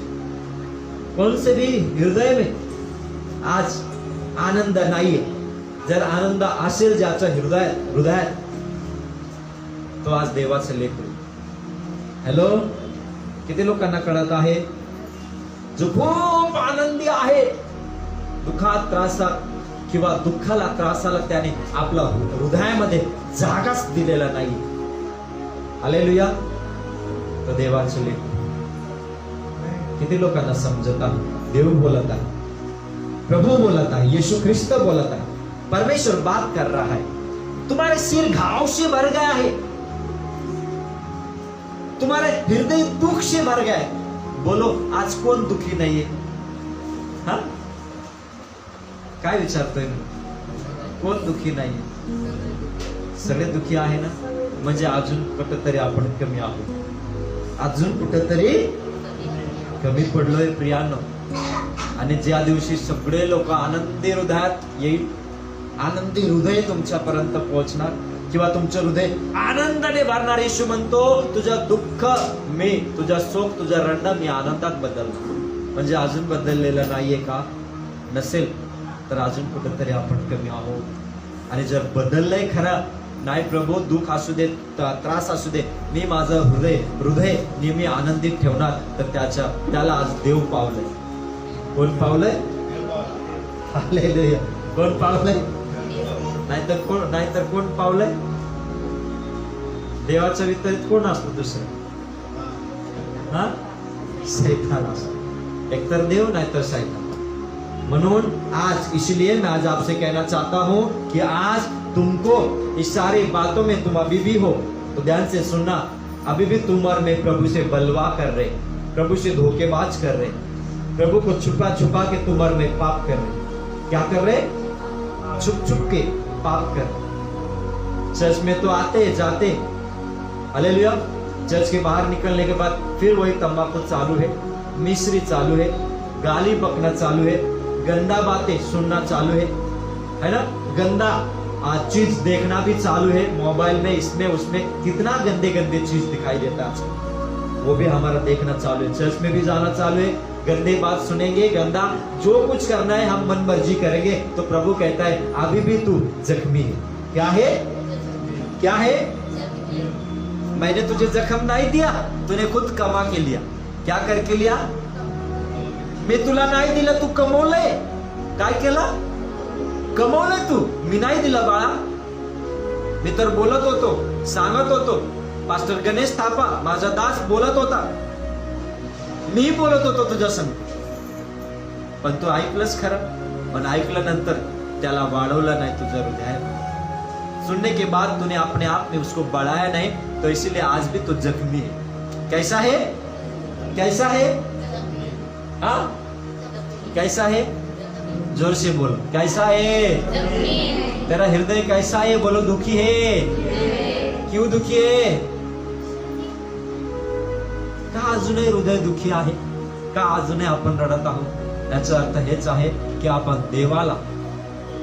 कौन से भी हृदय में आज आनंद नाहीये। जर आनंद असेल ज्याचं हृदयात, तो आज देवाचं लेकरू। हॅलो, किती लोकांना कळत आहे? जो खूप आनंदी आहे, दुःखात त्रासात किंवा दुःखाला, त्रासाला त्याने आपला हृदयामध्ये जागाच दिलेला नाही. हालेलुया. तर देवाचे लेकरं, किती लोकांना समजत आहे? देव बोलत आहे, प्रभु बोलत आहे, यीशु ख्रिस्त बोलत आहे, परमेश्वर बात कर रहा है. तुम्हारे सिर घाव से भर गया है, तुम्हारे हृदय दुख से भर गया है. बोलो, आज कौन दुखी नाही आहे? हा, काय विचारतोय मी? कोण दुखी नाही? सगळे दुखी आहे ना? म्हणजे अजून कुठेतरी आपण कमी आहोत, अजून कुठेतरी कमी पडलोय प्रियानो. आणि ज्या दिवशी सगळे लोक आनंदी हृदयात येईल, आनंदी हृदय तुमच्यापर्यंत पोहोचणार, किंवा तुमचं हृदय आनंदाने भरणार. येशू म्हणतो, तुझं दुःख मी, तुझा शोक, तुझा रडणं मी आनंदात बदलणार. म्हणजे अजून बदललेलं नाहीये का? नसेल तर अजून कुठेतरी आपण कमी आहोत. आणि जर बदललंय खरं, नाही प्रभू, दुःख असू दे, त्रास असू दे, मी माझं हृदय नेहमी आनंदित ठेवणार, तर त्याला आज देव पावलंय. कोण पावलंय? हालेलुया. कोण पावलंय? नाहीतर कोण पावलंय? देवाच्या विपरीत कोण असतो दुसरं? हा, शैतान असतो. एकतर देव, नाहीतर शैतान. म्हणून आज, इसलिए मैं आज आपसे कहना चाहता हूं कि आज तुमको इस सारी बातों में तुम अभी भी हो, तो ध्यान से सुनना. अभी भी तुम और मैं प्रभु से बलवा कर रहे, प्रभु से धोखेबाज कर रहे, प्रभु को छुपा छुपा के तुम और मैं पाप कर रहे. क्या कर रहे? छुप छुप के पाप कर. चर्च में तो आते जाते, हालेलुया, चर्च के बाहर निकलने के बाद फिर वही तंबाकू चालू है, मिश्री चालू है, गाली बकना चालू है, गंदा बातें सुनना चालू है ना, गंदा चीज देखना भी चालू है मोबाइल में, इसमें उसमें कितना गंदे गंदे चीज दिखाई देता है, वो भी हमारा देखना चालू है. चर्च में भी जाना चालू है, गंदे बात सुनेंगे, गंदा जो कुछ करना है हम मन मर्जी करेंगे. तो प्रभु कहता है अभी भी तू जख्मी है. क्या है? क्या है? मैंने तुझे जख्म नहीं दिया, तूने खुद कमा के लिया. क्या करके लिया? मी तुला नाही दिलं, तू कमवलंय. काय केलं? कमवलंय तू, मी नाही दिलं बाळा. मी तर बोलत होतो, सांगत होतो, पास्टर गणेश थापा माझा दास बोलत होता, मी बोलत होतो तुझ्या संग, पण तू ऐकलंस खरं. पण ऐकल्यानंतर त्याला वाढवलं नाही तुझं हृदय. सुनने के बाद तूने अपने आप में उसको बढ़ाया नहीं, तो इसीलिए आज भी तू जख्मी है. कैसा है? कैसा है? हाँ, कैसा है? जोर से बोलो, कैसा है? तेरा हृदय कैसा है? बोलो, दुखी है. क्यों दुखी है? का अजूनही हृदय दुखी आहे? का अजूनही आपण रडत आहोत? याचा अर्थ हेच आहे की आपण देवाला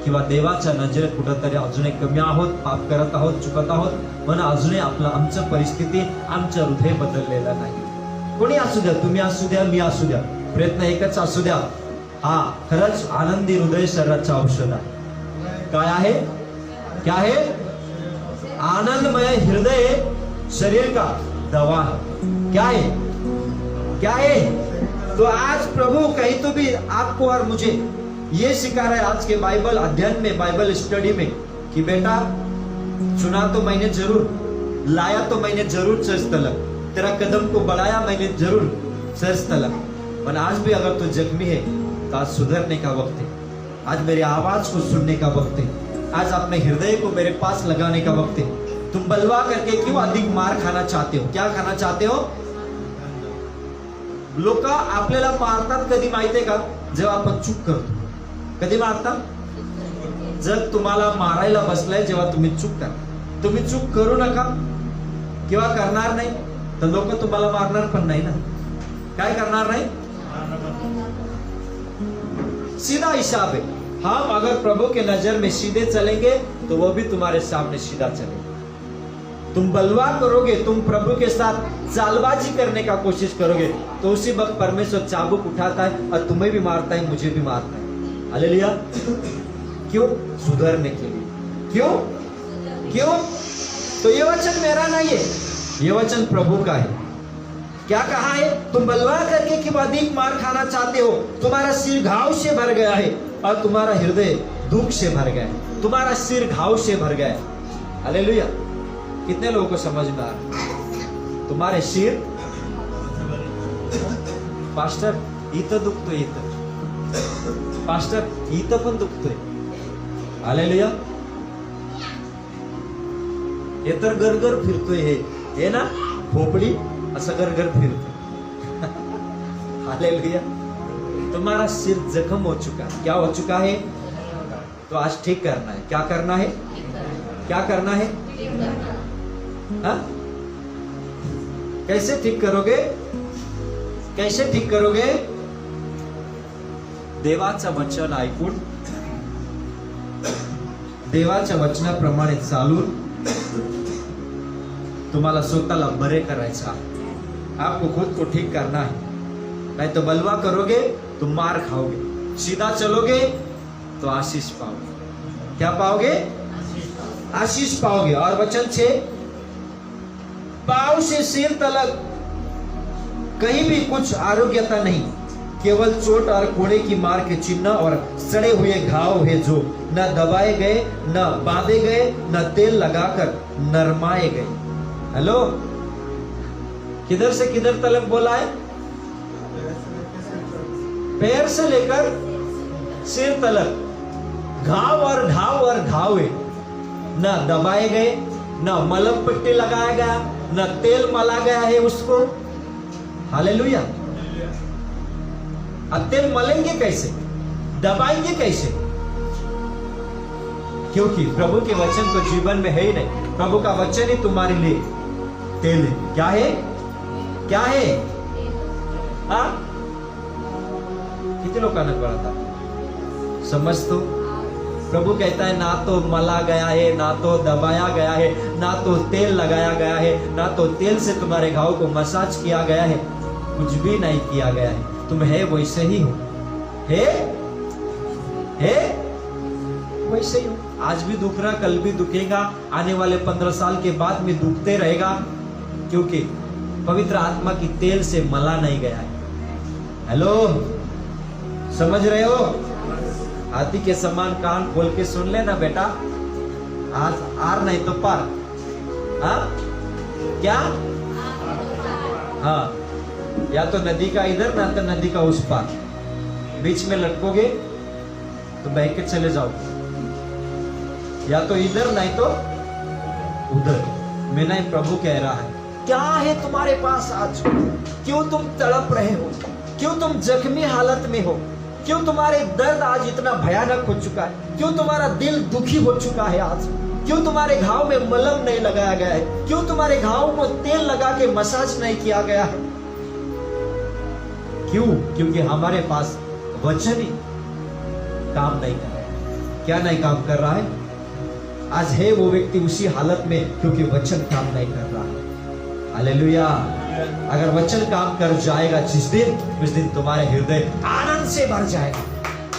किंवा देवाच्या नजरेत कुठेतरी अजूनही कमी आहोत, पाप करत आहोत, चुकत आहोत. म्हणून अजूनही आमचं परिस्थिती, आमचं हृदय बदललेलं नाही. कोणी असू द्या, तुम्ही असू द्या, मी असू द्या, प्रयत्न एकच असू द्या. हा, खरंच आनंदी हृदय शरीराचं औषध आहे. काय आहे? क्या है? आनंदमय हृदय शरीर का दवा है. क्या है? क्या है? तो आज प्रभु कहीं तो भी आपको और मुझे ये सिखा रहा है आज के बाइबल अध्ययन में, बाइबल स्टडी में, कि बेटा सुना तो मैंने जरूर, लाया तो मैंने जरूर चर्च तलक, तेरा कदम को बढ़ाया मैंने जरूर चर्च तलक, पर आज भी अगर तू जख्मी है तो आज सुधरने का वक्त है. आज मेरी आवाज को सुनने का वक्त है. आज अपने हृदय को मेरे पास लगाने का वक्त है. तुम बलवा करके क्यों अधिक मार खाना चाहते हो? क्या खाना चाहते हो? लोक आपल्याला मारतात कधी माहितीये का? जेव्हा आपण चूक करतो. कधी मारतात? जर तुम्हाला मारायला बसलाय जेव्हा तुम्ही चूक करा. तुम्ही चूक करू नका किंवा करणार नाही तर लोक तुम्हाला मारणार पण नाही ना. काय करणार नाही? सीधा हिसाब है. हम अगर प्रभु के नजर में सीधे चलेंगे तो वो भी तुम्हारे सामने सीधा चलेगा. तुम बलवा करोगे, तुम प्रभु के साथ चालबाजी करने का कोशिश करोगे, तो उसी वक्त परमेश्वर चाबुक उठाता है और तुम्हें भी मारता है, मुझे भी मारता है. हालेलुया. क्यों? सुधरने के लिए. क्यों? क्यों? तो ये वचन मेरा नहीं है, ये वचन प्रभु का है. क्या कहा है? तुम बलवा करके कि अधिक मार खाना चाहते हो, तुम्हारा सिर घाव से भर गया है और तुम्हारा हृदय दुख से भर गया है, तुम्हारा सिर घाव से भर गया है। हालेलुया। कितने लोगों को समझ में आ रहा है? तुम्हारे सिर, पास्टर इथं दुखतोय, इथं पास्टर इथं पण दुखतोय। हालेलुया। हे तर गरगर फिरतोय, हे ना खोपडी असं गरगर फिरतोय। हालेलुया। तुम्हारा सिर जख्म हो चुका है। क्या हो चुका है? तो आज ठीक करना है। क्या करना है? क्या करना है? हा? कैसे ठीक करोगे? कैसे ठीक करोगे? देवाचं वचन ऐकून, देवाच्या वचनाप्रमाणे चालून तुम्हाला स्वतःला बरे करायचा। आपको खुद को ठीक करना है। नहीं तो बलवा करोगे तो मार खाओगे, सीधा चलोगे तो आशीष पाओगे। क्या पाओगे? आशीष पाओगे। और वचन से पांव से सिर तलक कहीं भी कुछ आरोग्यता नहीं, केवल चोट और कोड़े की मार के चिन्ह और सड़े हुए घाव है, जो न दबाए गए, न बांधे गए, न तेल लगाकर नरमाए गए। हेलो, किधर से किधर तलक बोला है? पैर से लेकर सिर तलक घाव और घाव और घाव है, न दबाए गए, न मलम पट्टी लगाया गया, न तेल मला गया है उसको। हालेलुया। अब तेल मलेंगे कैसे, दबाएंगे कैसे? क्योंकि प्रभु के वचन तो जीवन में है ही नहीं। प्रभु का वचन ही तुम्हारे लिए तेल है। क्या है? क्या है? हाँ, कितने लोग कानक पड़ा था? समझ तो प्रभु कहता है, ना तो मला गया है, ना तो दबाया गया है, ना तो तेल लगाया गया है, ना तो तेल से तुम्हारे घाव को मसाज किया गया है, कुछ भी नहीं किया गया है। तुम है वैसे ही हो, है वैसे ही हो। आज भी दुख रहा, कल भी दुखेगा, आने वाले 15 साल के बाद में दुखते रहेगा, क्योंकि पवित्र आत्मा की तेल से मला नहीं गया है। हेलो, समझ रहे हो? हाथी के समान कान खोल के सुन लेना बेटा, आज आर नहीं तो पार। हाँ, क्या? हाँ, या तो नदी का इधर, ना तो नदी का उस पार। बीच में लटकोगे तो बह के चले जाओगे, या तो इधर नहीं तो उधर। मैं नहीं, प्रभु कह रहा है, क्या है तुम्हारे पास आज? क्यों तुम तड़प रहे हो? क्यों तुम जख्मी हालत में हो? क्यों तुम्हारे दर्द आज इतना भयानक हो चुका है? क्यों तुम्हारा दिल दुखी हो चुका है आज? क्यों तुम्हारे घाव में मलम नहीं लगाया गया है? क्यों तुम्हारे घाव को तेल लगा के मसाज नहीं किया गया है? क्यों? क्योंकि हमारे पास वचन ही काम नहीं कर रहा है। क्या नहीं काम कर रहा है? आज है वो व्यक्ति उसी हालत में, क्योंकि वचन काम नहीं कर रहा है। हालेलुया। अगर वचन काम कर जाएगा जिस दिन, उस दिन तुम्हारे हृदय आनंद से भर जाएगा।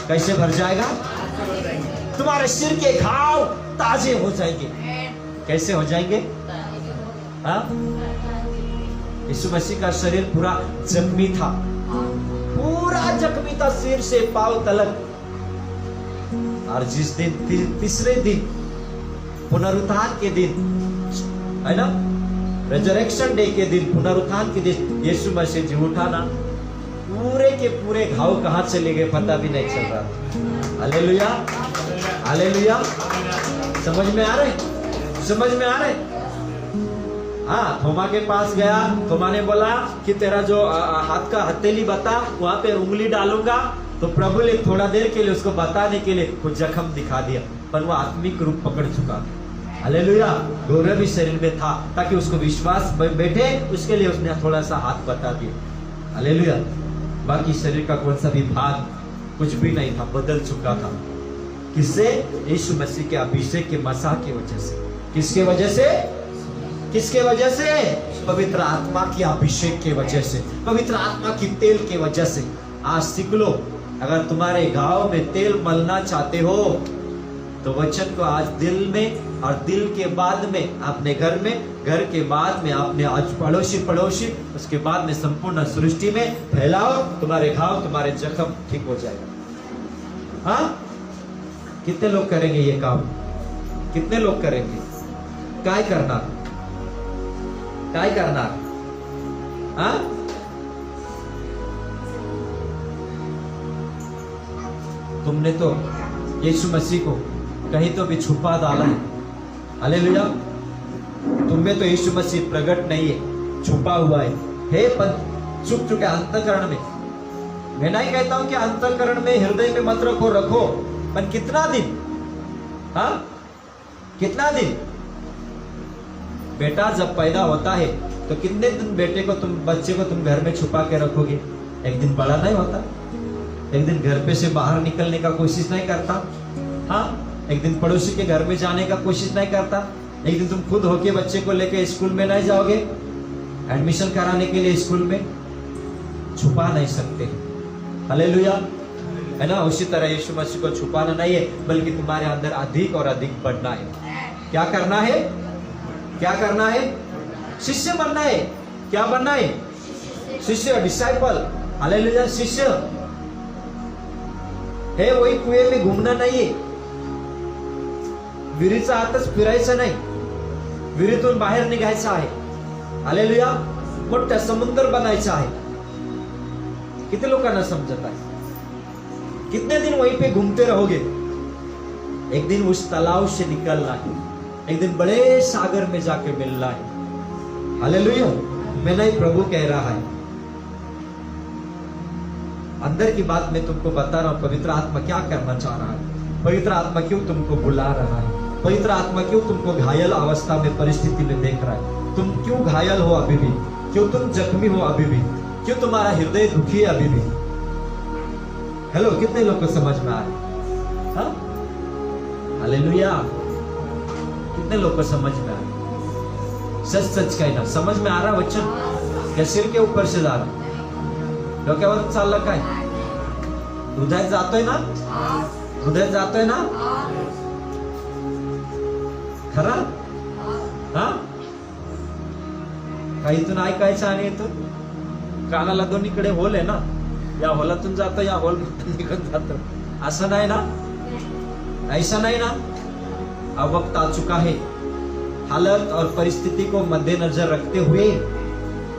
कैसे भर जाएगा? तुम्हारे सिर के घाव ताजे हो जाएंगे। कैसे हो जाएंगे? हाँ, यीशु मसीह का शरीर पूरा जख्मी था, पूरा जख्मी था सिर से पांव तलक। और जिस दिन तीसरे दिन, पुनरुत्थान के दिन है ना, रेजरेक्शन डे के दिन, पुनरुत्थान के दिन यीशु मसीह जी उठा ना, पूरे के पूरे घाव कहां चले गए पता भी नहीं चल रहा। Hallelujah, hallelujah. समझ में आ रहे? समझ में आ रहे? हाँ, थोमा के पास गया, थोमा ने बोला कि तेरा जो हाथ का हथेली बता, वहां पे उंगली डालूंगा। तो प्रभु ने थोड़ा देर के लिए उसको बताने के लिए कुछ जख्म दिखा दिया, पर वो आत्मिक रूप पकड़ चुका। हालेलुया। गौरव भी शरीर में था, ताकि उसको विश्वास बैठे, उसके लिए उसने थोड़ा सा हाथ बता दिया। हालेलुया। बाकी शरीर का कौन सा भी भाग कुछ भी नहीं था, बदल चुका था। किससे? यीशु मसीह के अभिषेक के मसाह की वजह से। किसके वजह से? किसके वजह से? पवित्र आत्मा की अभिषेक के वजह से, पवित्र आत्मा की तेल के वजह से। आज सीख लो, अगर तुम्हारे घाव में तेल मलना चाहते हो तो वचन को आज दिल में, और दिल के बाद में अपने घर में, घर के बाद में अपने आज पड़ोसी, उसके बाद में संपूर्ण सृष्टि में फैलाओ। तुम्हारे घाव, तुम्हारे जख्म ठीक हो जाएगा। हाँ, कितने लोग करेंगे ये काम? कितने लोग करेंगे? काय करणार? काय करणार? हाँ? तुमने तो यीशु मसीह को कहीं तो भी छुपा डाला है। हालेलुया। तुमने तो यीशु मसीह प्रकट नहीं है, छुपा हुआ है छुप चुके अंतःकरण में। मैं नहीं कहता हूं कि अंतःकरण में, हृदय में मत रखो, रखो, पर कितना दिन? हाँ, कितना दिन? बेटा जब पैदा होता है तो कितने दिन बच्चे को तुम घर में छुपा के रखोगे? एक दिन बड़ा नहीं होता? एक दिन घर पे से बाहर निकलने का कोशिश नहीं करता? हाँ, एक दिन पड़ोसी के घर में जाने का कोशिश नहीं करता? एक दिन तुम खुद होके बच्चे को लेके स्कूल में नहीं जाओगे? एडमिशन कराने के लिए स्कूल में छुपा नहीं सकते। हालेलुया, है ना? उसी तरह यीशु मसीह को छुपाना नहीं है, बल्कि तुम्हारे अंदर अधिक और अधिक बढ़ना है। क्या करना है? क्या करना है? शिष्य बनना है। क्या बनना है? शिष्य, डिसाइपल। हालेलुया, शिष्य हे वही कुएं में घूमना नाही आहे, विहिरीचा आतच फिरायचं नाही, विहिरीतून बाहेर निघायचं आहे. हालेलुया, मोठा समुद्र बनायचा आहे. कितने लोकांना समजत आहे? कितने दिन वहीं पे घूमते रहोगे? एक दिन उस तालाब से निकलना है, एक दिन बड़े सागर में जाके मिलना है. हालेलुया, मैं नहीं, प्रभु कह रहा है. अंदर की बात मैं तुमको बता रहा हूं. पवित्र आत्मा क्या करना चाह रहा है? पवित्र आत्मा क्यों तुमको बुला रहा है? पवित्र आत्मा क्यों तुमको घायल अवस्था में, परिस्थिति में देख रहा है? तुम क्यों घायल हो अभी भी? क्यों तुम जख्मी हो अभी भी? क्यों तुम्हारा हृदय दुखी है अभी भी? हेलो, कितने लोग को समझ में आ रहा है? हालेलुया, कितने लोग को समझ में आ रहा है? सच सच कहना, समझ में आ रहा वचन? या सिर के ऊपर से जा रहा? डोक्यावर चाललं काय? हृदयात जातोय ना? हृदयात जातोय ना? खरा? हा, काहीतून ऐकायचं आणि इथून कानाला दोन्हीकडे होल आहे ना, या होलातून जातं, या होल निघून जातं. असं नाही ना? ऐसा नहीं ना? अब वक्त आ चुका है, हालत और परिस्थिति को मद्देनजर रखते हुए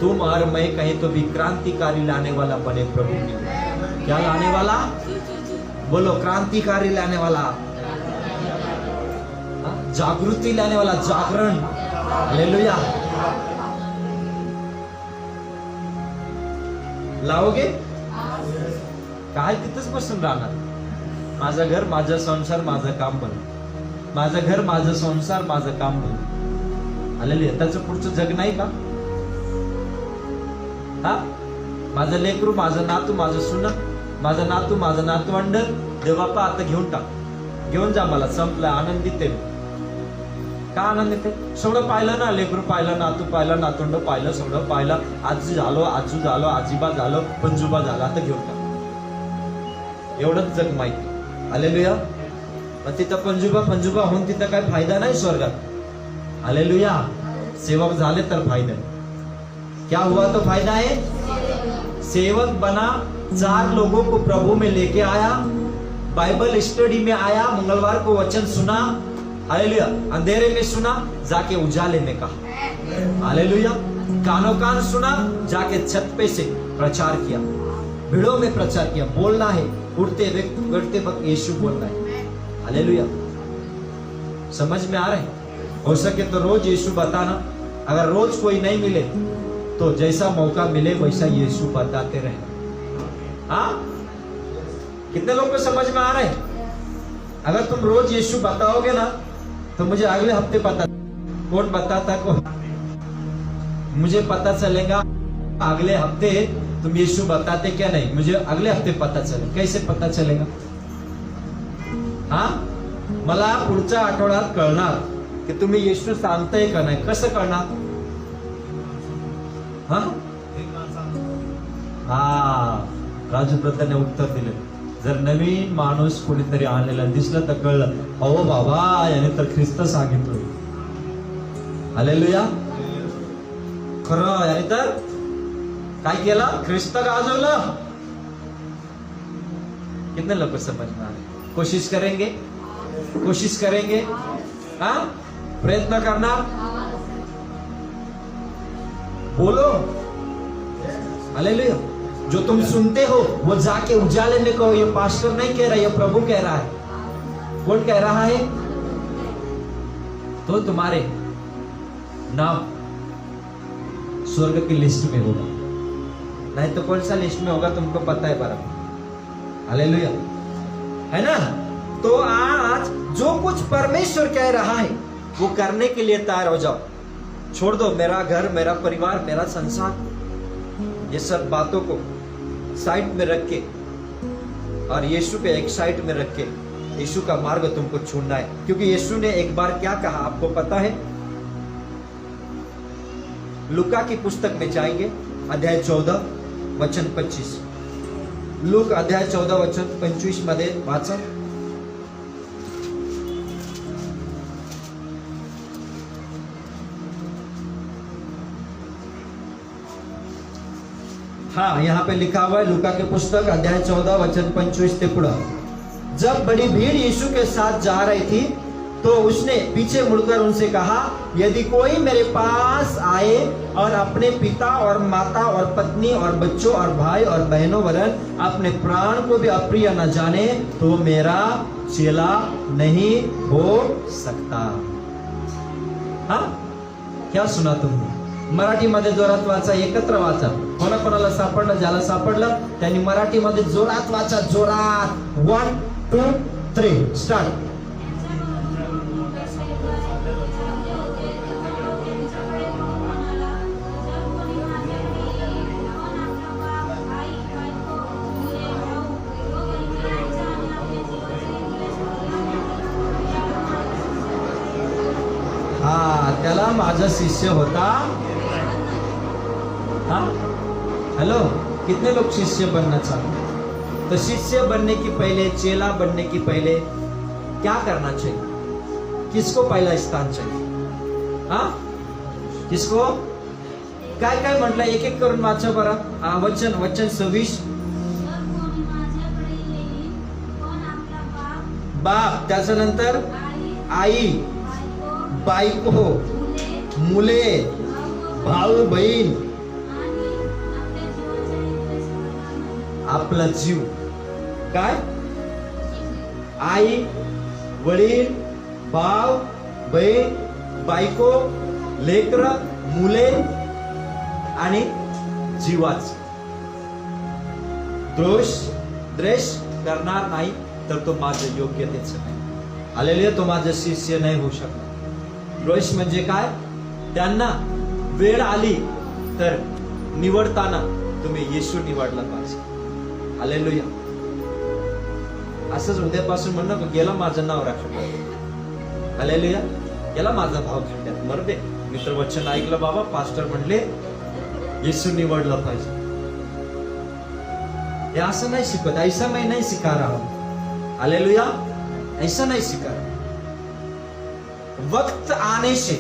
तुम और मैं कहीं तो भी क्रांतिकारी लाने वाला बने प्रभु की. क्या लाने वाला? बोलो, क्रांतिकारी लाने वाला, जागृति लाने वाला, जागरण. हालेलुया, लावोगे? काय तिथंच बसून राहणार? माझं घर, माझं संसार, माझं काम बन. माझं घर, माझं संसार, माझं काम बन. हालेलुया, त्याचं पुढचं जग नाही का? हा, माझं लेकरू, माझं नातू, माझं सुना, माझं नातू, माझं नातवंड, देव बाप्पा आता घेऊन टाक, घेऊन जा मला, संपलं. आनंदित आहे. का आनंदित आहे? सगळं पाहिलं ना, लेकरू पाहिलं, नातू पाहिलं, नातवंड पाहिलं, सगळं पाहिलं. आजी झालो, आजू झालो, आजीबा झालो, पंजोबा झाला, आता घेऊन टाक. एवढंच जग माहिती. हालेलुया. मग तिथं पंजोबा होऊन तिथं काय फायदा नाही स्वर्गात. हालेलुया, सेवक झाले तर फायदा. क्या हुआ तो फायदा है? सेवक बना, 4 लोगों को प्रभु में लेके आया, बाइबल स्टडी में आया, मंगलवार को वचन सुना. हालेलुया, अंधेरे में सुना, जाके उजाले में कहा. हालेलुया, कानों कान सुना, जाके छत पे से प्रचार किया, भीड़ों में प्रचार किया. बोलना है, उठते बैठते वक्त यीशु बोलना है. हालेलुया, समझ में आ रहा है? हो सके तो रोज यीशु बताना. अगर रोज कोई नहीं मिले तो जैसा मौका मिले वैसा यीशु बताते रहे. हाँ, कितने लोग को समझ में आ रहा है? अगर तुम रोज यीशु बताओगे ना तो मुझे अगले हफ्ते पता, कौन बताता को मुझे पता चलेगा. अगले हफ्ते तुम यीशु बताते क्या नहीं, मुझे अगले हफ्ते पता चले. कैसे पता चलेगा? हाँ, मला पुढच्या आठवड्यात कळणार की तुम्ही येशू सांगताय का नाही. कसं कळणार? राजू ब्रदरने उत्तर दिले. जर नवीन माणूस कोणीतरी आलेला दिसलं तर कळलं, अहो बाबा याने तर ख्रिस्त सांगितलं. हालेलुया, खरं. याने तर काय केलं? ख्रिस्त गाजवलं. कितने लोग समझ में आ रहे? कोशिश करेंगे? कोशिश करेंगे? हाँ, प्रयत्न करना, बोलो हालेलुया। जो तुम सुनते हो वो जाके उजाले में कहो। ये पास्टर नहीं कह रहा, ये प्रभु कह रहा है। कौन कह रहा है? तो तुम्हारे नाम स्वर्ग की लिस्ट में होगा, नहीं तो कौन सा लिस्ट में होगा तुमको पता है बराबर। हालेलुया, है ना? तो आज जो कुछ परमेश्वर कह रहा है वो करने के लिए तैयार हो जाओ। छोड़ दो मेरा घर, मेरा परिवार, मेरा संसार, ये सब बातों को साइड में रख के और यीशु के एक साइड में रख के यीशु का मार्ग तुमको चुनना है। क्योंकि यीशु ने एक बार क्या कहा आपको पता है? लूका की पुस्तक में जाएंगे, अध्याय 14 वचन 25। लूक अध्याय 14 वचन 25 मध्ये वाचा। हाँ, यहाँ पे लिखा हुआ है लूका की पुस्तक अध्याय 14 वचन 25 ते पुढे। जब बड़ी भीड़ यीशु के साथ जा रही थी तो उसने पीछे मुड़कर उनसे कहा, यदि कोई मेरे पास आए और अपने पिता और माता और पत्नी और बच्चों और भाई और बहनों वरन अपने प्राण को भी अप्रिय न जाने तो मेरा चेला नहीं हो सकता। हाँ, क्या सुना तुमने? मराठीमध्ये जोरात वाचा, एकत्र वाचा। कोणाकोणाला सापडलं, ज्याला सापडलं त्यांनी मराठीमध्ये जोरात वाचा, जोरात। 1 2 3 स्टार्ट। हा, त्याला माझा शिष्य होता। हाँ, हेलो, कितने लोग शिष्य बनना चाहते? तो शिष्य बनने की पहले, चेला बनने की पहले क्या करना चाहिए? किसको पहला स्थान चाहिए? हाँ, किसको? काय काय म्हटलं? एक एक करून वाचा बरं। वचन 26। बाप, त्याच्यानंतर आई, बायको, मुले, भाऊ बहीण, आपला जीव। काय? आई, वडील, भाव, बहीण, बायको, लेकर, मुले आणि जीवाच। द्वेष करणार नाही तर तो माझं योग्यतेच नाही। हालेलुया, तो माझं शिष्य नाही होऊ शकत। द्वेष म्हणजे काय? त्यांना वेळ आली तर निवडताना तुम्ही येशू निवडला पाहिजे। हालेलुया, असंच उद्यापासून म्हणणं, गेला माझं नाव राखलं। हालेलुया, गेला माझा भाव जिंकण्यात मरदे। मित्र वचन ऐकलं बाबा, पास्टर म्हणले येशू निवडलं पाहिजे। हे असं नाही शिकवत, ऐसा मैं नहीं सिखा रहा हूं। हालेलुया, ऐसा नहीं सिखा रहा। वक्त आने से,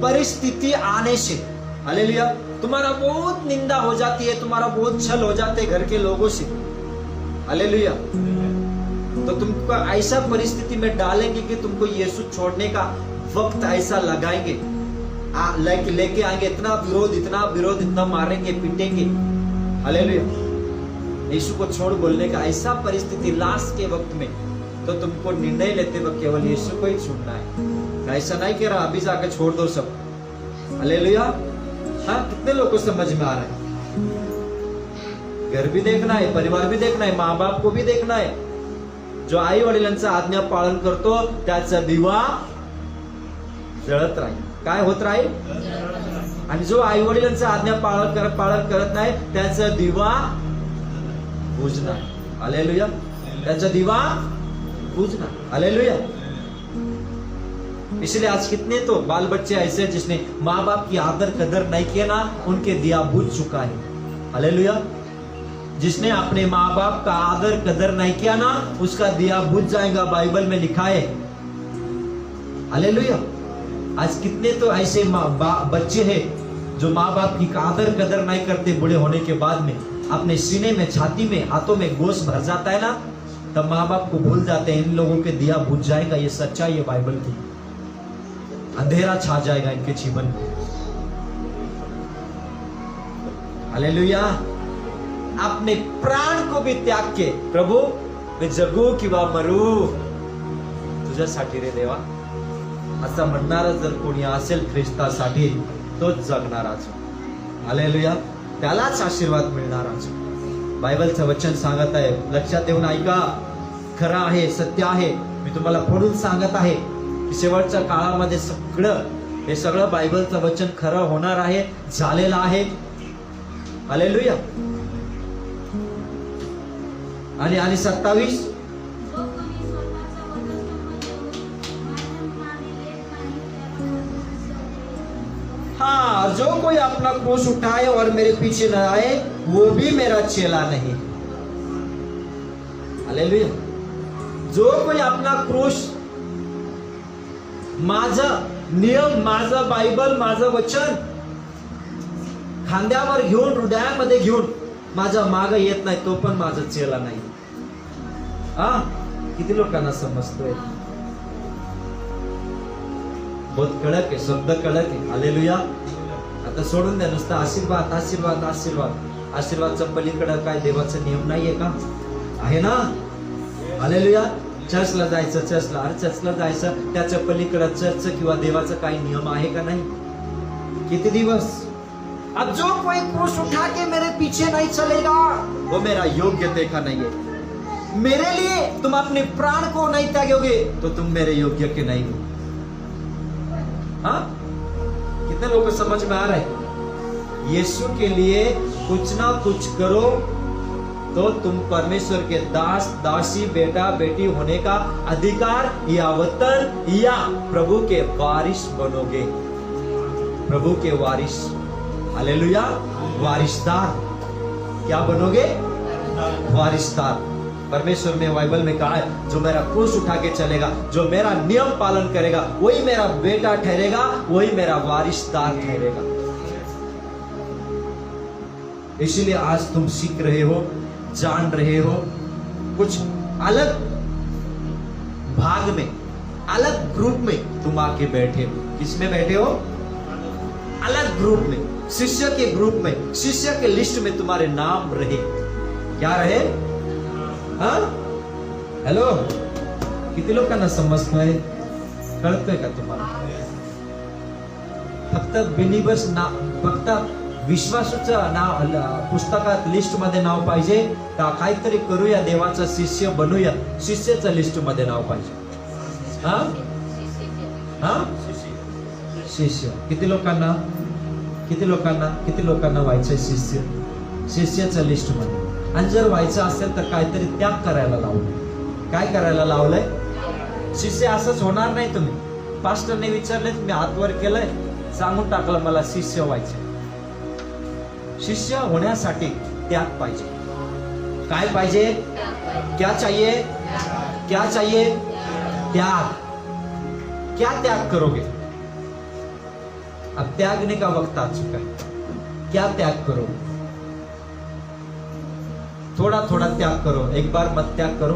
परिस्थिति आने से, हालेलुया, तुम्हारा बहुत निंदा हो जाती है, तुम्हारा बहुत छल हो जाते घर के लोगों से। हालेलुया, तो तुमको ऐसा परिस्थिति में डालेंगे कि तुमको यीशु छोड़ने का वक्त ऐसा लगाएंगे, लेके आएंगे। इतना विरोध, इतना मारेंगे, पीटेंगे। हालेलुया, यीशु को छोड़ बोलने का ऐसा परिस्थिति लास्ट के वक्त में, तो तुमको निर्णय लेते वक्त केवल यीशु को ही छोड़ना है। ऐसा नहीं कह रहा अभी जाकर छोड़ दो सब। हालेलुया, हाँ, कितने लोगों को समझ में आ रहा है? घर भी देखना है, परिवार भी देखना है, माँ बाप को भी देखना है। जो आई वडिलांचा आज्ञा पालन करतो त्याचा दिवा जळत राहील। काय होत राहील? आणि जो आई वडिलांचा आज्ञा पालन करत नाही त्याचा दिवा बुझणार। हालेलुया, त्याचा दिवा बुझणार। हालेलुया, इसलिए आज कितने तो बाल बच्चे ऐसे हैं जिसने माँ बाप की आदर कदर नहीं किया ना, उनके दिया बुझ चुका है। हालेलुया, जिसने अपने माँ बाप का आदर कदर नहीं किया ना, उसका दिया बुझ जाएगा, बाइबल में लिखा है। हालेलुया, आज कितने तो ऐसे बच्चे हैं जो माँ बाप की आदर कदर नहीं करते, बूढ़े होने के बाद में अपने सीने में, छाती में, हाथों में गोश्त भर जाता है ना, तब माँ बाप को भूल जाते हैं, इन लोगों के दिया बुझ जाएगा। ये सच्चाई है बाइबल की। अंधेरा छा जाएगा इनके जीवन में। हालेलुया। अपने प्राण को भी त्याग के, प्रभु मी जगू किंवा मरू तुझ्यासाठी रे देवा, असं म्हणणारा जर कोणी असेल ख्रिस्तासाठी, तोच जगणाराच। हालेलुया। त्यालाच आशीर्वाद मिळणाराच। बायबलचं वचन सांगत आहे, लक्षात देऊन ऐका, खरं आहे, सत्य आहे। मी तुम्हाला पुढून सांगत आहे की शेवटच्या काळामध्ये हे सगळं बायबलचं वचन खरं होणार आहे, झालेलं आहे। हालेलुया। आणि 27 हाँ, जो कोई अपना क्रूस उठाए और मेरे पीछे न आए वो भी मेरा चेला नहीं। हालेलुया। जो कोई अपना क्रूस, माझं नियम, माझं बायबल, माझं वचन खांद्यावर घेऊन, हृदयामध्ये घेऊन माझ्या माग येत नाही, तो पण माझा चेला नाही। किती लोकांना समजतोय? बहुत कडक आहे, शब्द कडक आहे। हालेलुया। आता सोडून द्या नुसतं आशीर्वाद आशीर्वाद आशीर्वाद। आशीर्वादच्या पलीकडे काय देवाचा नियम नाहीये का? आहे ना? हालेलुया। चर्चला जायचं, चर्चला जायचं, त्याच्या पलीकडे चर्च किंवा देवाचा काही नियम आहे का नाही? किती दिवस? अब जो कोई क्रूस उठा के मेरे पीछे नहीं चलेगा वो मेरा योग्यते का नहीं है। मेरे लिए तुम अपने प्राण को नहीं त्यागोगे तो तुम मेरे योग्य के नहीं हो। हाँ, कितने लोग को समझ में आ रहा है? यीशु के लिए कुछ ना कुछ करो तो तुम परमेश्वर के दास दासी, बेटा बेटी होने का अधिकार या वतन या प्रभु के वारिस बनोगे। प्रभु के वारिस। हालेलुया। वारिसदार। क्या बनोगे? वारिसदार। परमेश्वर ने बाइबल में कहा है, जो मेरा क्रूस उठा के चलेगा, जो मेरा नियम पालन करेगा, वही मेरा बेटा ठहरेगा, वही मेरा वारिसदार ठहरेगा। इसलिए आज तुम सीख रहे हो, जान रहे हो, कुछ अलग भाग में, अलग ग्रुप में तुम आके बैठे हो। किसमें बैठे हो? अलग ग्रुप में, शिष्य के ग्रुप में, शिष्य के लिस्ट में तुम्हारे नाम रहे। क्या रहे? हाँ, हॅलो, किती लोकांना समजतंय? कळतंय का तुम्हाला? फक्त बिलीवर्स ना, फक्त विश्वासूचं नाव पुस्तकात लिस्ट मध्ये नाव पाहिजे का? काहीतरी करूया, देवाचा शिष्य बनूया, शिष्याचं लिस्ट मध्ये नाव पाहिजे। हा हा, शिष्य। किती लोकांना व्हायचंय शिष्य? शिष्याच्या लिस्ट मध्ये। आणि जर व्हायचं असेल तर काहीतरी त्याग करायला लावलंय। काय करायला लावलंय? शिष्य असंच होणार नाही। तुम्ही पास्टरने विचारले, मी हातवर केलंय, सांगून टाकलं मला शिष्य व्हायचं। शिष्य होण्यासाठी त्याग पाहिजे। काय पाहिजे? क्या चाहिए? क्या चाहिए? त्याग। क्या त्याग करोगे? अब त्यागने का वक्त आ चुका है। क्या त्याग करो? थोड़ा थोड़ा त्याग करो। एक बार मत त्याग करो,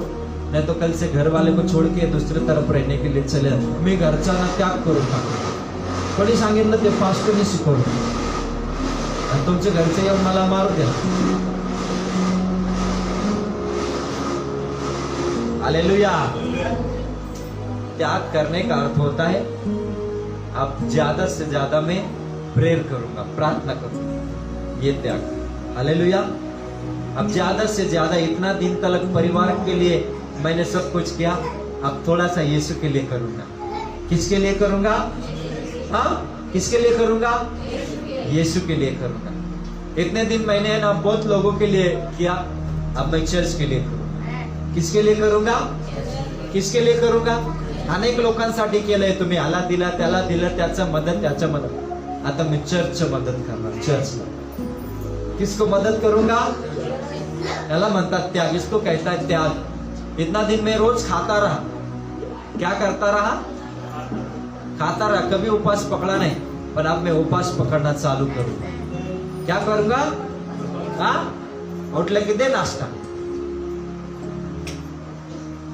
नहीं तो कल से घर वाले को छोड़ के दूसरी तरफ रहने के लिए चले। मी घरचा ना त्याग करू का? कोणी सांगितलं? ते पास्टरने शिकवलं। आणि तुमचे घरचे येऊन मला मारू द्या। हालेलुया। त्याग करने का अर्थ होता है, अब ज्यादा से ज्यादा मैं प्रेयर करूंगा, प्रार्थना करूंगा, ये त्याग। हालेलुया। अब ज्यादा से ज्यादा, इतना दिन तक परिवार के लिए मैंने सब कुछ किया, अब थोड़ा सा यीशु के लिए करूंगा। किसके लिए करूंगा? हाँ, किसके लिए करूंगा? यीशु के लिए करूंगा। इतने दिन मैंने ना बहुत लोगों के लिए किया, अब मैं चर्च के लिए करूंगा। किसके लिए करूंगा? किसके लिए करूंगा? अनेक लोकांसाठी केलंय तुम्ही, ह्याला दिला, त्याला दिलं, त्याचं मदत, त्याचं मदत। आता मैं चर्च मदत करणार। चर्च किसको मदद करूंगा? याला म्हणतात त्याग। इसको कहता है त्याग। इतना दिन मैं रोज खाता रहा, क्या करता रहा? खाता रहा, कभी उपवास पकड़ा नहीं, पर अब मैं उपवास पकड़ना चालू करूंगा। क्या करूंगा? हाँ, उठले की दे नाश्ता,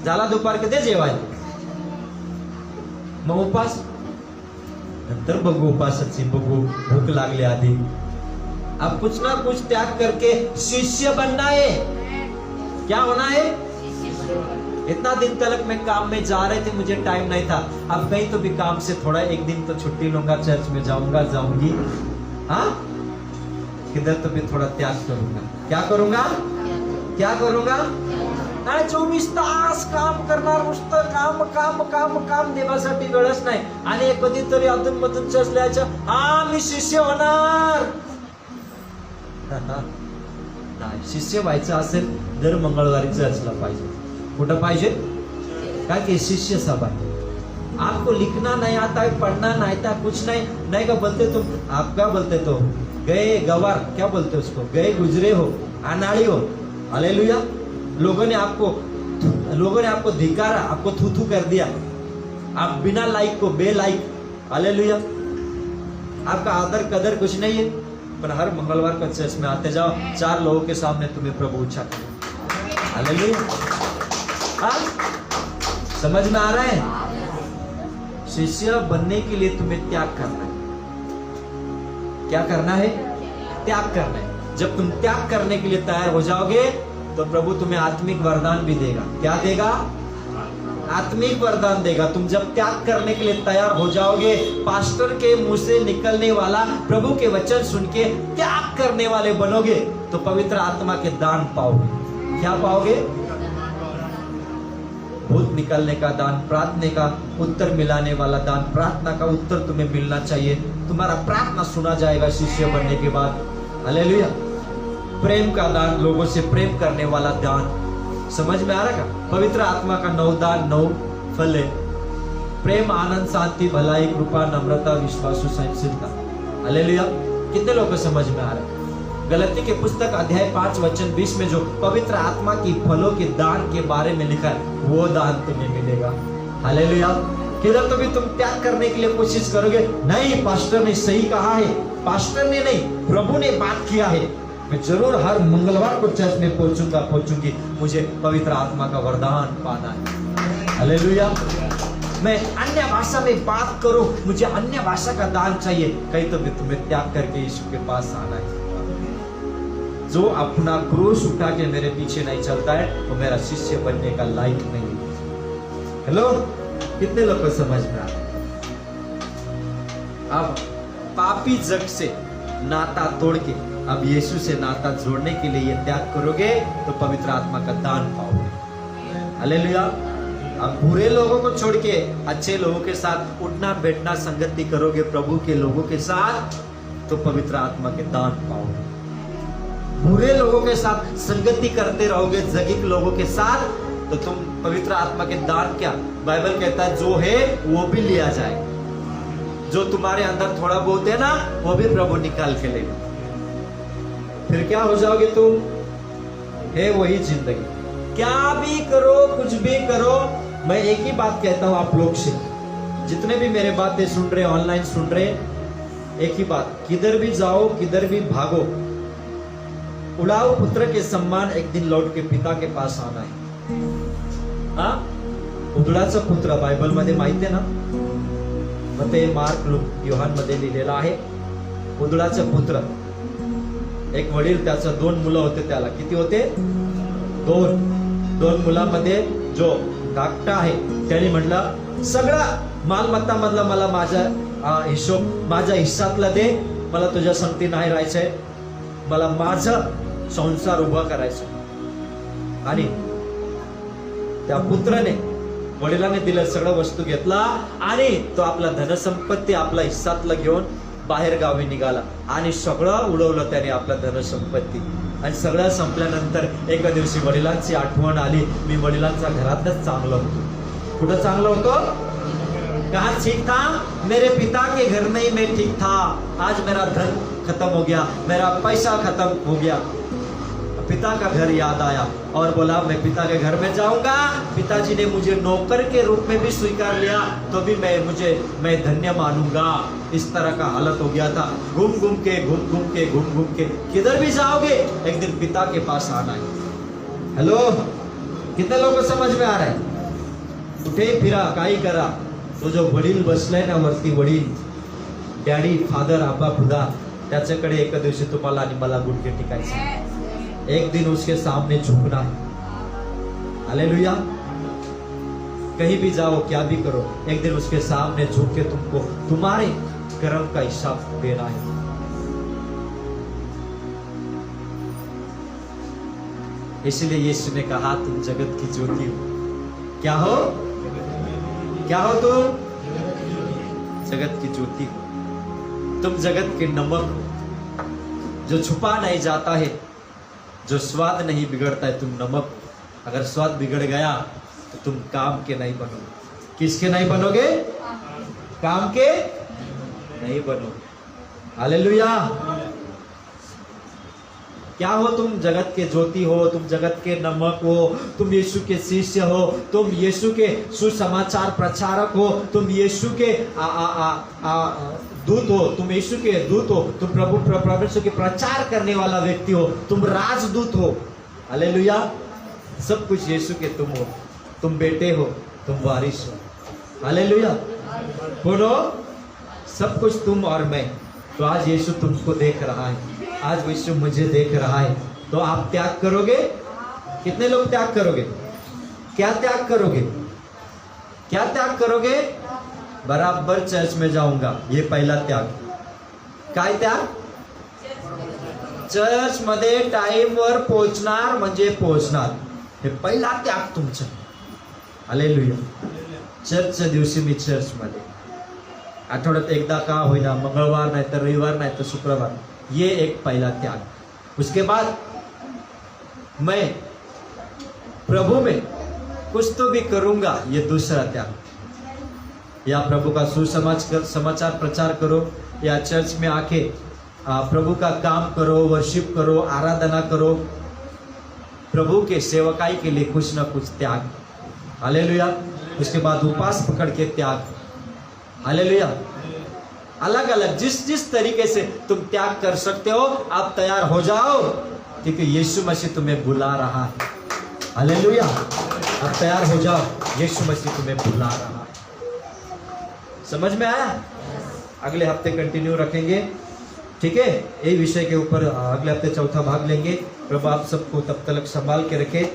झाला दुपार कधी जेवायला, मग उपास नंतर बघू, उपासाची बघू, भूक लागली आधी. अब कुछ ना कुछ त्याग करके शिष्य बनना है. क्या होना है? इतना दिन तक मैं काम में जा रहे थे, मुझे टाइम नहीं था. अब कहीं तो भी काम से थोड़ा एक दिन तो छुट्टी लूंगा, चर्च में जाऊंगा, जाऊंगी. हाँ, किधर तो भी थोड़ा त्याग करूंगा. क्या करूंगा? क्या करूंगा? 24 तास काम करणार, नुसतं काम काम काम काम, देवासाठी वेळच नाही. आणि कधीतरी अधून मधून चर्च लिहायचं, हा मी शिष्य होणार. नाही, शिष्य व्हायचं असेल दर मंगळवारी चर्चला पाहिजे. कुठं पाहिजे? काय की शिष्य सभा. आपको लिखना नहीं आता है, पढ़ना नहीं आता, कुछ नहीं का बोलते तुम. आप क्या बोलते तो गए गवार, क्या बोलते उसको, गए गुजरे हो, अनाड़ी हो. हालेलुया. लोगों ने आपको धिकारा, आपको थू थू कर दिया. आप बिना लाइक को बे लाइक. हालेलुया. आपका आदर कदर कुछ नहीं है, पर हर मंगलवार को चर्च में आते जाओ, 4 लोगों के सामने तुम्हें प्रभु उच्चा करो. हालेलुया. हाँ, समझ में आ रहा है? शिष्य बनने के लिए तुम्हें त्याग करना है. क्या करना है? त्याग करना है. जब तुम त्याग करने के लिए तैयार हो जाओगे तो प्रभु तुम्हें आत्मिक वरदान भी देगा. क्या देगा? आत्मिक वरदान देगा. तुम जब त्याग करने के लिए तैयार हो जाओगे, पास्टर के मुंह से निकलने वाला प्रभु के वचन सुन के त्याग करने वाले बनोगे, तो पवित्र आत्मा के दान पाओगे. क्या पाओगे? भूत निकलने का दान, प्रार्थना का उत्तर मिलाने वाला दान. प्रार्थना का उत्तर तुम्हें मिलना चाहिए. तुम्हारा प्रार्थना सुना जाएगा शिष्य बनने के बाद. हालेलुया. प्रेम का दान, लोगों से प्रेम करने वाला दान. समझ में आ रहा है? पवित्र आत्मा का 9 दान, 9 फल है. प्रेम, आनंद, शांति, भलाई, कृपा, नम्रता, विश्वास, सहनशीलता. हालेलुया. कितने लोगों को समझ में आ रहा है? गलती के पुस्तक अध्याय 5 वचन 20 में जो पवित्र आत्मा की फलों के दान के बारे में लिखा है, वो दान तुम्हें मिलेगा. हालेलुया. किधर तो भी तुम त्याग करने के लिए कोशिश करोगे, नहीं पास्टर ने सही कहा है, पास्टर ने नहीं, प्रभु ने बात किया है, मैं जरूर हर मंगलवार को चर्च में पहुंचूंगी, मुझे पवित्र आत्मा का वरदान पाना है. हालेलुया. मैं अन्य भाषा में बात करूं, मुझे अन्य भाषा का दान चाहिए. कहीं तो भी तुम्हें त्याग करके यीशु के पास आना है. जो अपना क्रूस उठा के मेरे पीछे नहीं चलता है, वो मेरा शिष्य बनने का लायक नहीं है. हेलो, कितने लोग को समझ में आ रहा है? अब पापी जग से नाता तोड़ के अब यीशु से नाता जोड़ने के लिए ये त्याग करोगे तो पवित्र आत्मा का दान पाओगे. हालेलुया. अब बुरे लोगों को छोड़ के अच्छे लोगों के साथ उठना बैठना संगति करोगे प्रभु के लोगों के साथ, तो पवित्र आत्मा के दान पाओगे. बुरे लोगों के साथ संगति करते रहोगे, जगिक लोगों के साथ, तो तुम पवित्र आत्मा के दान क्या, बाइबल कहता है जो है वो भी लिया जाए. जो तुम्हारे अंदर थोड़ा बहुत है ना, वो भी प्रभु निकाल के लेगा. फिर क्या हो जाओगे तुम? है वही जिंदगी. क्या भी करो, कुछ भी करो, मैं एक ही बात कहता हूं आप लोग से, जितने भी मेरे बातें सुन रहे, ऑनलाइन सुन रहे, एक ही बात, किधर भी जाओ, किधर भी भागो, उड़ाऊ पुत्र के सम्मान एक दिन लौट के पिता के पास आना है. हा? उदळाचा पुत्र बायबल मध्ये माहिती आहे ना, मग ते मार्क, लूक, योहान मध्ये लिहिलेलं आहे. उदळाचा पुत्र, एक वडील, त्याचं 2 मुलं होते. त्याला किती होते? 2 मुलांमध्ये जो धाकटा आहे त्याने म्हटलं, सगळा मालमत्ता मधला मला माझा हिशोब, माझ्या हिस्सातला दे, मला तुझ्या संगती नाही राहायचंय, मला माझं संसार उभा करायचा. आणि त्या पुत्राने, वडिलांनी दिलं सगळं वस्तू घेतला आणि तो आपला धनसंपत्ती, आपला हिस्सातलं घेऊन बाहेर गावी निघाला आणि सगळं उडवलं त्याने, आपला धनसंपत्ती. आणि सगळं संपल्यानंतर एका दिवशी वडिलांची आठवण आली, मी वडिलांच्या घरातच चांगलं होतो. कुठं चांगलं होतं? कहा ठीक था? मेरे पिता के घर में ही मैं ठीक था. आज मेरा धन खत्म हो गया, मेरा पैसा खत्म हो गया. पिता का घर याद आया और बोला मैं पिता के घर में जाऊंगा. पिताजी ने मुझे नौकर के रूप में भी स्वीकार लिया तो भी मैं धन्य मानूंगा. इस तरह का हालत हो गया था. घूम घूम के किधर भी जाओगे एक दिन पिता के पास आना है. हेलो, कितने लोगों को समझ में आ रहा है? कुठे फिरा, काही करा, तो जो वडील बसलाय ना वरती, वडील, डॅडी, फादर, आबा, खुदा, त्याच्याकडे एक दिवशी तुम्हाला आणि मला गुडघे टिकायचे। एक दिन उसके सामने झुकना है। हालेलुया। कहीं भी जाओ, क्या भी करो, एक दिन उसके सामने झुक के तुमको तुम्हारे कर्म का हिसाब देना है। इसलिए यीशु ने कहा तुम जगत की ज्योति हो। क्या हो? क्या हो तुम? जगत की ज्योति हो। तुम जगत के नमक हो, जो छुपा नहीं जाता है, जो स्वाद नहीं बिगड़ता है। तुम नमक, अगर स्वाद बिगड़ गया तो तुम काम के नहीं बनोगे। किसके नहीं बनोगे? काम के नहीं बनोगे। हालेलुया। क्या हो तुम? जगत के ज्योति हो, तुम जगत के नमक हो, तुम यीशु के शिष्य हो, तुम यीशु के सुसमाचार प्रचारक हो, तुम यीशु के दूत हो, तुम यीशु के दूत हो, तुम प्रभु परमेश्वर के प्रचार करने वाला व्यक्ति हो, तुम राजदूत हो। हालेलुया। सब कुछ यीशु के तुम हो, तुम बेटे हो, तुम वारिस हो। हालेलुया। बोलो, सब कुछ तुम और मैं। तो आज यीशु तुमको देख रहा है, आज यीशु मुझे देख रहा है। तो आप त्याग करोगे? कितने लोग त्याग करोगे? क्या त्याग करोगे? क्या त्याग करोगे? बराबर चर्च में जाऊंगा, ये पहिला त्याग। काय त्याग? चर्च मध्ये टाइमवर पोहोचणार म्हणजे पोहोचणार, हे पहिला त्याग तुमचा। हालेलुया। चर्चच्या दिवशी मी चर्च मध्ये, आठवड्यात एकदा का होईना, मंगळवार नाही तर रविवार नाही तर शुक्रवार, ये एक पहला त्याग। उसके बाद मैं प्रभु में कुछ तो भी करूंगा, ये दूसरा त्याग। या प्रभु का समाचार प्रचार करो, या चर्च में आके प्रभु का काम करो, वर्शिप करो, आराधना करो, प्रभु के सेवकाई के लिए कुछ ना कुछ त्याग। हालेलुया। उसके बाद उपवास पकड़ के त्याग। हालेलुया। अलग अलग जिस जिस तरीके से तुम त्याग कर सकते हो, आप तैयार हो जाओ, क्योंकि यीशु मसीह तुम्हें बुला रहा है। हालेलुया। आप तैयार हो जाओ, यीशु मसीह तुम्हें बुला रहा है। समझ में आया? अगले हफ्ते कंटिन्यू रखेंगे, ठीक है? यही विषय के ऊपर अगले हफ्ते चौथा भाग लेंगे। प्रभु आप सबको तब तक संभाल के रखे।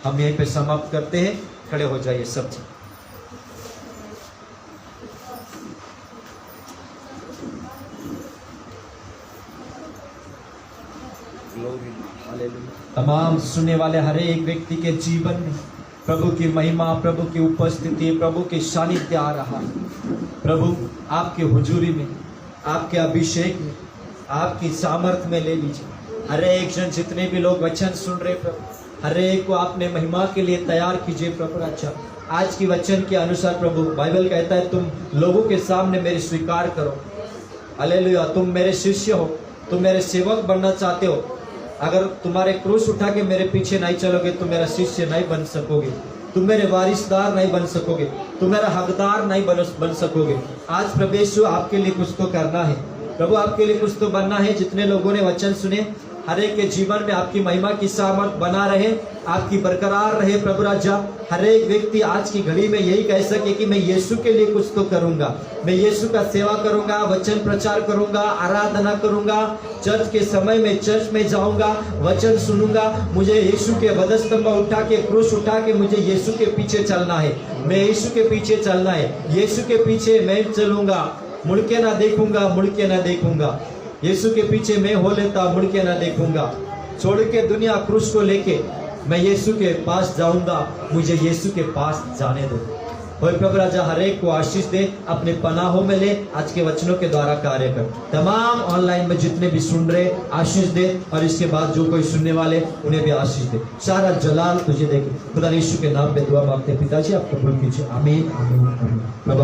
हम यहीं पे समाप्त करते हैं। खड़े हो जाइए सब। तमाम सुनने वाले हर एक व्यक्ति के जीवन में प्रभु की महिमा, प्रभु की उपस्थिति, प्रभु के सानिध्य आ रहा है। प्रभु आपके हुजूरी में, आपके अभिषेक में, आपकी सामर्थ में ले लीजिए। हर एक जन, जितने भी लोग वचन सुन रहे प्रभु, हर एक को आपने महिमा के लिए तैयार कीजिए प्रभु। अच्छा, आज की वचन के अनुसार प्रभु, बाइबल कहता है तुम लोगों के सामने मेरी स्वीकार करो। हालेलुया। तुम मेरे शिष्य हो, तुम मेरे सेवक बनना चाहते हो। अगर तुम्हारे क्रूस उठा के मेरे पीछे नहीं चलोगे, तुम मेरा शिष्य नहीं बन सकोगे, तुम मेरे वारिसदार नहीं बन सकोगे, तुम मेरा हकदार नहीं बन सकोगे। आज प्रभु यीशु आपके लिए कुछ तो करना है प्रभु, आपके लिए कुछ तो बनना है। जितने लोगों ने वचन सुने, हर एक के जीवन में आपकी महिमा की सामर्थ बना रहे, आपकी बरकरार रहे प्रभु राजा। हर एक व्यक्ति आज की घड़ी में यही कह सके कि मैं यीशु के लिए कुछ तो करूंगा, मैं यीशु का सेवा करूंगा, वचन प्रचार करूंगा, आराधना करूंगा, चर्च के समय में चर्च में जाऊंगा, वचन सुनूंगा। मुझे यीशु के वधस्तंभ उठा के, क्रूस उठा के मुझे यीशु के पीछे चलना है, मैं यीशु के पीछे चलना है, यीशु के पीछे मैं चलूंगा, मुड़ के ना देखूंगा, मुड़ के ना देखूंगा। यीशु के पीछे मैं हो लेता, मुड़ के ना देखूंगा। छोड़ के दुनिया क्रूस को लेके मैं यीशु के पास जाऊंगा, मुझे यीशु के पास जाने दो। और प्रभु राजा हर एक को आशीष दे, अपने पनाहों में ले, आज के वचनों के द्वारा कार्य कर। तमाम ऑनलाइन में जितने भी सुन रहे आशीष दे, और इसके बाद जो कोई सुनने वाले उन्हें भी आशीष दे। सारा जलाल तुझे देखे। खुदा यीशु के नाम पे दुआ मांगते पिताजी, आप कबूल कीजिए। आमीन आमीन आमीन। प्रभु